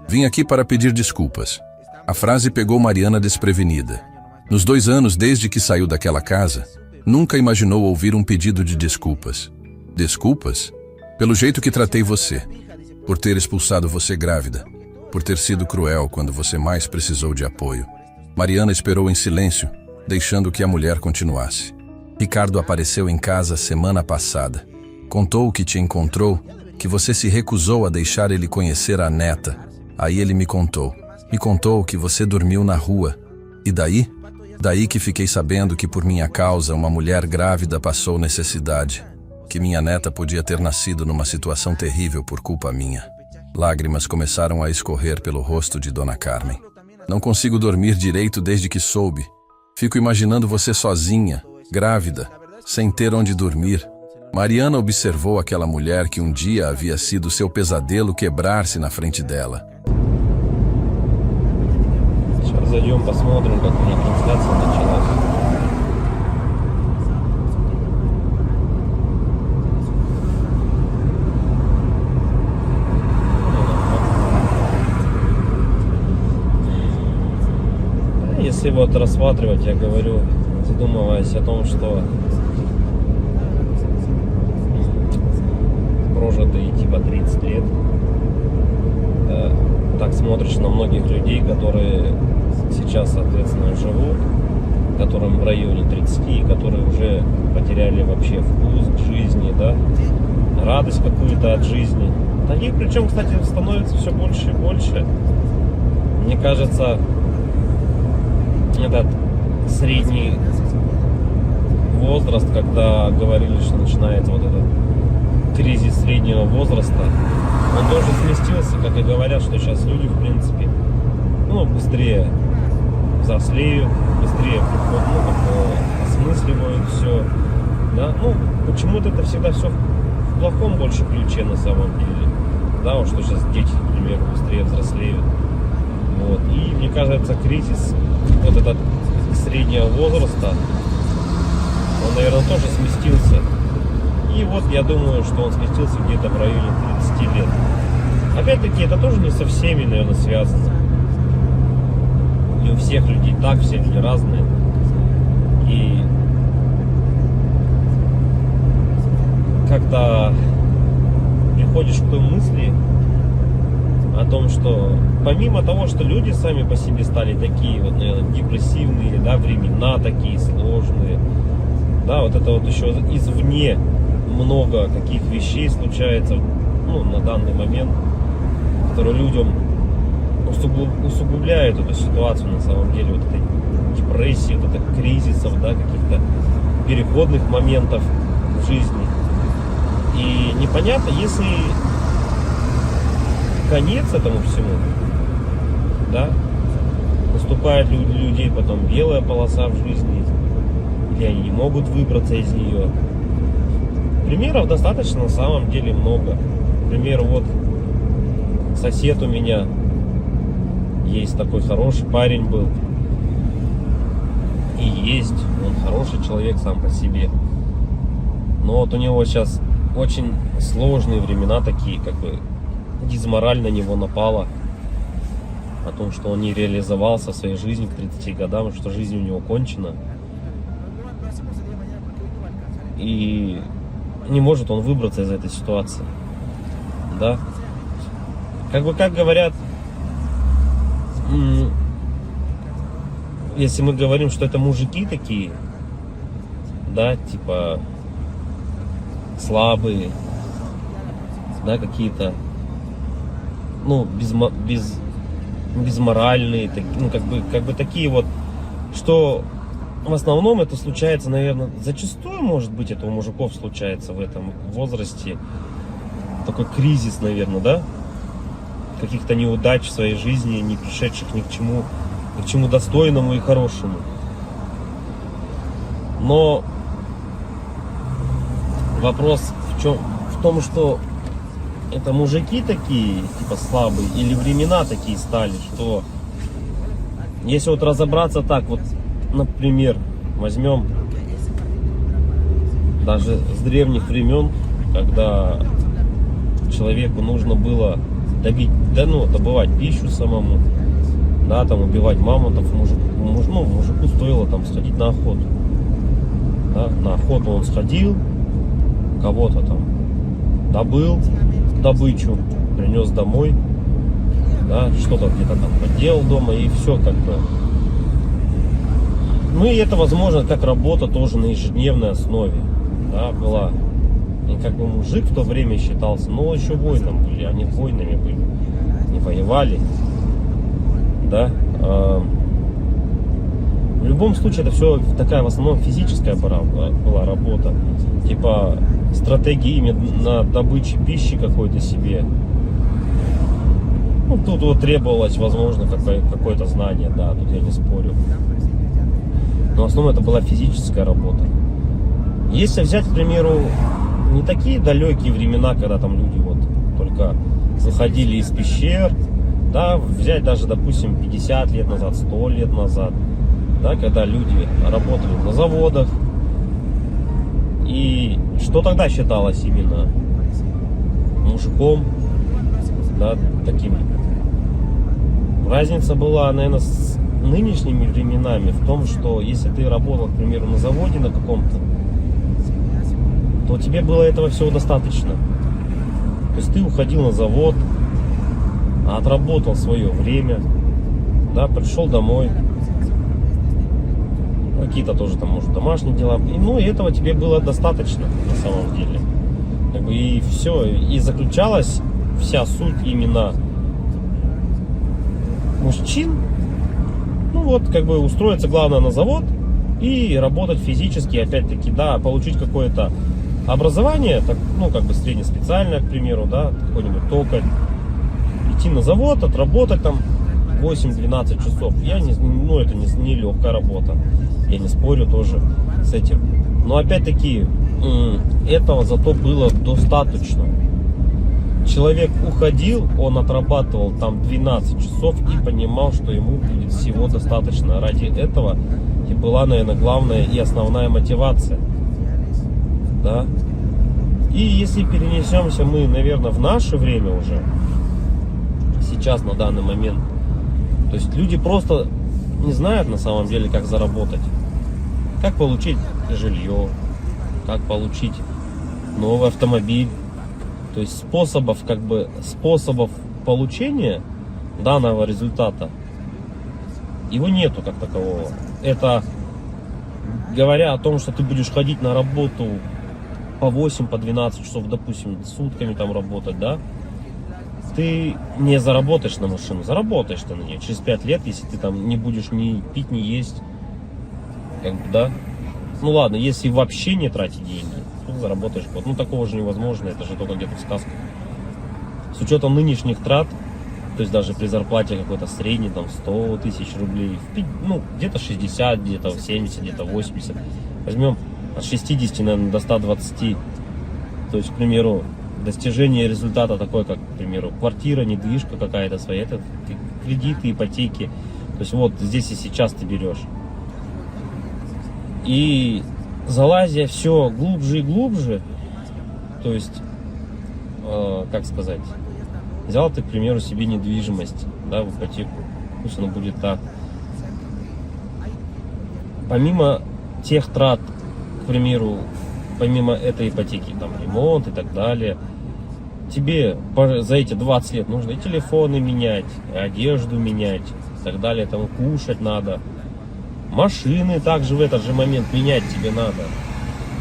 Speaker 1: vim aqui para pedir desculpas. A frase pegou Mariana desprevenida. Nos 2 anos desde que saiu daquela casa, nunca imaginou ouvir um pedido de desculpas. Desculpas? Pelo jeito que tratei você. Por ter expulsado você grávida. Por ter sido cruel quando você mais precisou de apoio. Mariana esperou em silêncio, deixando que a mulher continuasse. Ricardo apareceu em casa semana passada. Contou que te encontrou, que você se recusou a deixar ele conhecer a neta. Aí ele me contou. Me contou que você dormiu na rua. E daí? Daí que fiquei sabendo que por minha causa uma mulher grávida passou necessidade. Que minha neta podia ter nascido numa situação terrível por culpa minha. Lágrimas começaram a escorrer pelo rosto de Dona Carmen. Não consigo dormir direito desde que soube. Fico imaginando você sozinha, grávida, sem ter onde dormir. Mariana observou aquela mulher que um dia havia sido seu pesadelo quebrar-se na frente dela.
Speaker 2: Сейчас зайдем, посмотрим, как у них трансляция началась. Если вот рассматривать, я говорю, задумываясь о том, что прожитые типа 30 лет, так смотришь на многих людей, которые сейчас, соответственно, живут, которым в районе 30, которые уже потеряли вообще вкус к жизни, да, радость какую-то от жизни. Таких, причем, кстати, становится все больше и больше. Мне кажется, этот средний возраст, когда говорили, что начинается вот этот кризис среднего возраста, он тоже сместился, как и говорят, что сейчас люди, в принципе, быстрее взрослеют, быстрее осмысливают все, да, почему-то это всегда все в плохом больше ключе на самом деле, да, вот что сейчас дети, к примеру, быстрее взрослеют, вот, и мне кажется, кризис вот этот среднего возраста, он, наверное, тоже сместился. И вот я думаю, что он сместился где-то в районе 30 лет. Опять-таки, это тоже не со всеми, наверное, связано. Не у всех людей так, все люди разные. И когда приходишь к той мысли о том, что помимо того, что люди сами по себе стали такие вот, наверное, депрессивные, да, времена такие сложные, да, вот это вот еще извне много каких вещей случается, ну, на данный момент, которые людям усугубляют эту ситуацию на самом деле, вот этой депрессии, вот этих кризисов, да, каких-то переходных моментов в жизни. И непонятно, если конец этому всему, да, наступает у людей потом белая полоса в жизни, или они не могут выбраться из нее. Примеров достаточно на самом деле много. Например, вот сосед у меня есть такой хороший парень был. И есть, он хороший человек сам по себе. Но вот у него сейчас очень сложные времена такие, как бы дизмораль на него напала. О том, что он не реализовался в своей жизни к 30 годам, что жизнь у него кончена. И не может он выбраться из этой ситуации. Да? Как говорят, если мы говорим, что это мужики такие, да, типа слабые, да, какие-то, ну, безморальные, ну, как бы такие вот, что в основном это случается, наверное, зачастую, может быть, это у мужиков случается в этом возрасте, такой кризис, наверное, да, каких-то неудач в своей жизни, не пришедших ни к чему достойному и хорошему. Но вопрос в том, что это мужики такие, типа слабые, или времена такие стали, что если вот разобраться так, вот, например, возьмем даже с древних времен, когда человеку нужно было добывать пищу самому, да, там убивать мамонтов, мужику стоило там сходить на охоту. Да, на охоту он сходил, кого-то там добыл добычу, принес домой, да, что-то где-то там поделал дома, и все как бы. Ну и это возможно как работа тоже на ежедневной основе, да, была. И как бы мужик в то время считался, но еще воином были, они воинами были, не воевали, да. В любом случае это все такая в основном физическая была работа, типа стратегии на добыче пищи какой-то себе. Ну, тут вот требовалось, возможно, какое-то знание, да, тут я не спорю. Но в основном это была физическая работа. Если взять, к примеру, не такие далекие времена, когда там люди вот только выходили из пещер, да, взять даже, допустим, 50 лет назад, 100 лет назад, да, когда люди работали на заводах, и что тогда считалось именно мужиком, да, таким. Разница была, наверное, с нынешними временами в том, что если ты работал, к примеру, на заводе на каком-то, то тебе было этого всего достаточно. То есть ты уходил на завод, отработал свое время, да, пришел домой, какие-то тоже там, может, домашние дела, и этого тебе было достаточно на самом деле. Как бы, и все, и заключалась вся суть именно мужчин, ну вот, как бы устроиться главное на завод и работать физически, опять-таки, да, получить какое-то образование, так, ну, как бы среднеспециальное, к примеру, да, какой-нибудь токарь, идти на завод, отработать там 8-12 часов. Это не легкая работа, я не спорю тоже с этим. Но опять-таки, этого зато было достаточно. Человек уходил, он отрабатывал там 12 часов и понимал, что ему будет всего достаточно. Ради этого и была, наверное, главная и основная мотивация. Да? И если перенесемся мы, наверное, в наше время уже, сейчас, на данный момент, то есть люди просто не знают на самом деле, как заработать, как получить жилье, как получить новый автомобиль. То есть способов получения данного результата его нету как такового. Это говоря о том, что ты будешь ходить на работу по 8, по 12 часов, допустим, сутками там работать, да, ты не заработаешь на машину, заработаешь ты на нее через 5 лет, если ты там не будешь ни пить, ни есть, как бы, да. Ну ладно, если вообще не тратить деньги, то заработаешь год. Ну такого же невозможно, это же только где-то в сказках. С учетом нынешних трат, то есть даже при зарплате какой-то средней, там 100 тысяч рублей, ну где-то 60, где-то 70, где-то 80. Возьмем от 60, наверное, до 120. То есть, к примеру, достижение результата такой, как, к примеру, квартира, недвижка какая-то своя, это кредиты, ипотеки. То есть вот здесь и сейчас ты берешь. И залазя все глубже и глубже, то есть, как сказать, взял ты, к примеру, себе недвижимость, да, в ипотеку, пусть она будет так. Помимо тех трат, к примеру, помимо этой ипотеки, там, ремонт и так далее, тебе за эти 20 лет нужно и телефоны менять, и одежду менять, и так далее, там, кушать надо. Машины также в этот же момент менять тебе надо.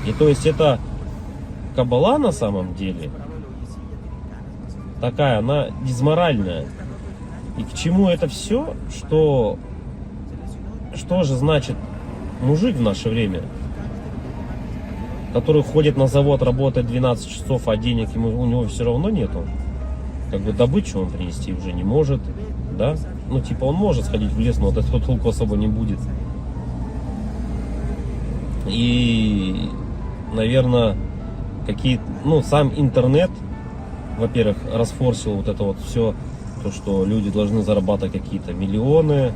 Speaker 2: И то есть это кабала на самом деле такая, она дизморальная. И к чему это все? Что же значит мужик в наше время, который ходит на завод, работает 12 часов, а денег у него все равно нету. Как бы добычу он принести уже не может, да? Ну типа он может сходить в лес, но от этого толку особо не будет. И, наверное, сам интернет, во-первых, расфорсил вот это вот все, то, что люди должны зарабатывать какие-то миллионы.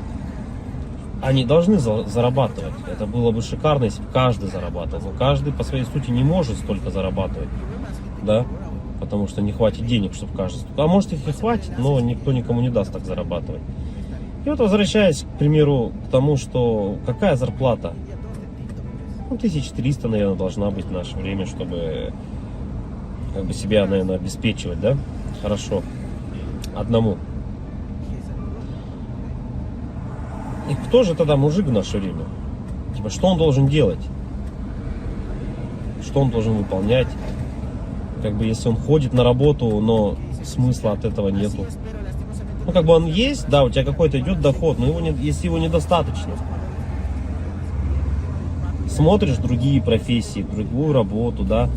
Speaker 2: Они должны зарабатывать. Это было бы шикарно, если бы каждый зарабатывал. Но каждый по своей сути не может столько зарабатывать, да, потому что не хватит денег, чтобы каждый. А может их и хватит, но никто никому не даст так зарабатывать. И вот возвращаясь, к примеру, к тому, что какая зарплата? 1300, наверное, должна быть в наше время, чтобы как бы себя, наверное, обеспечивать, да? Хорошо. Одному. И кто же тогда мужик в наше время? Типа, что он должен делать? Что он должен выполнять? Как бы, если он ходит на работу, но смысла от этого нету. Ну, как бы он есть, да, у тебя какой-то идет доход, но если его недостаточно. Смотришь другие профессии, другую работу, да,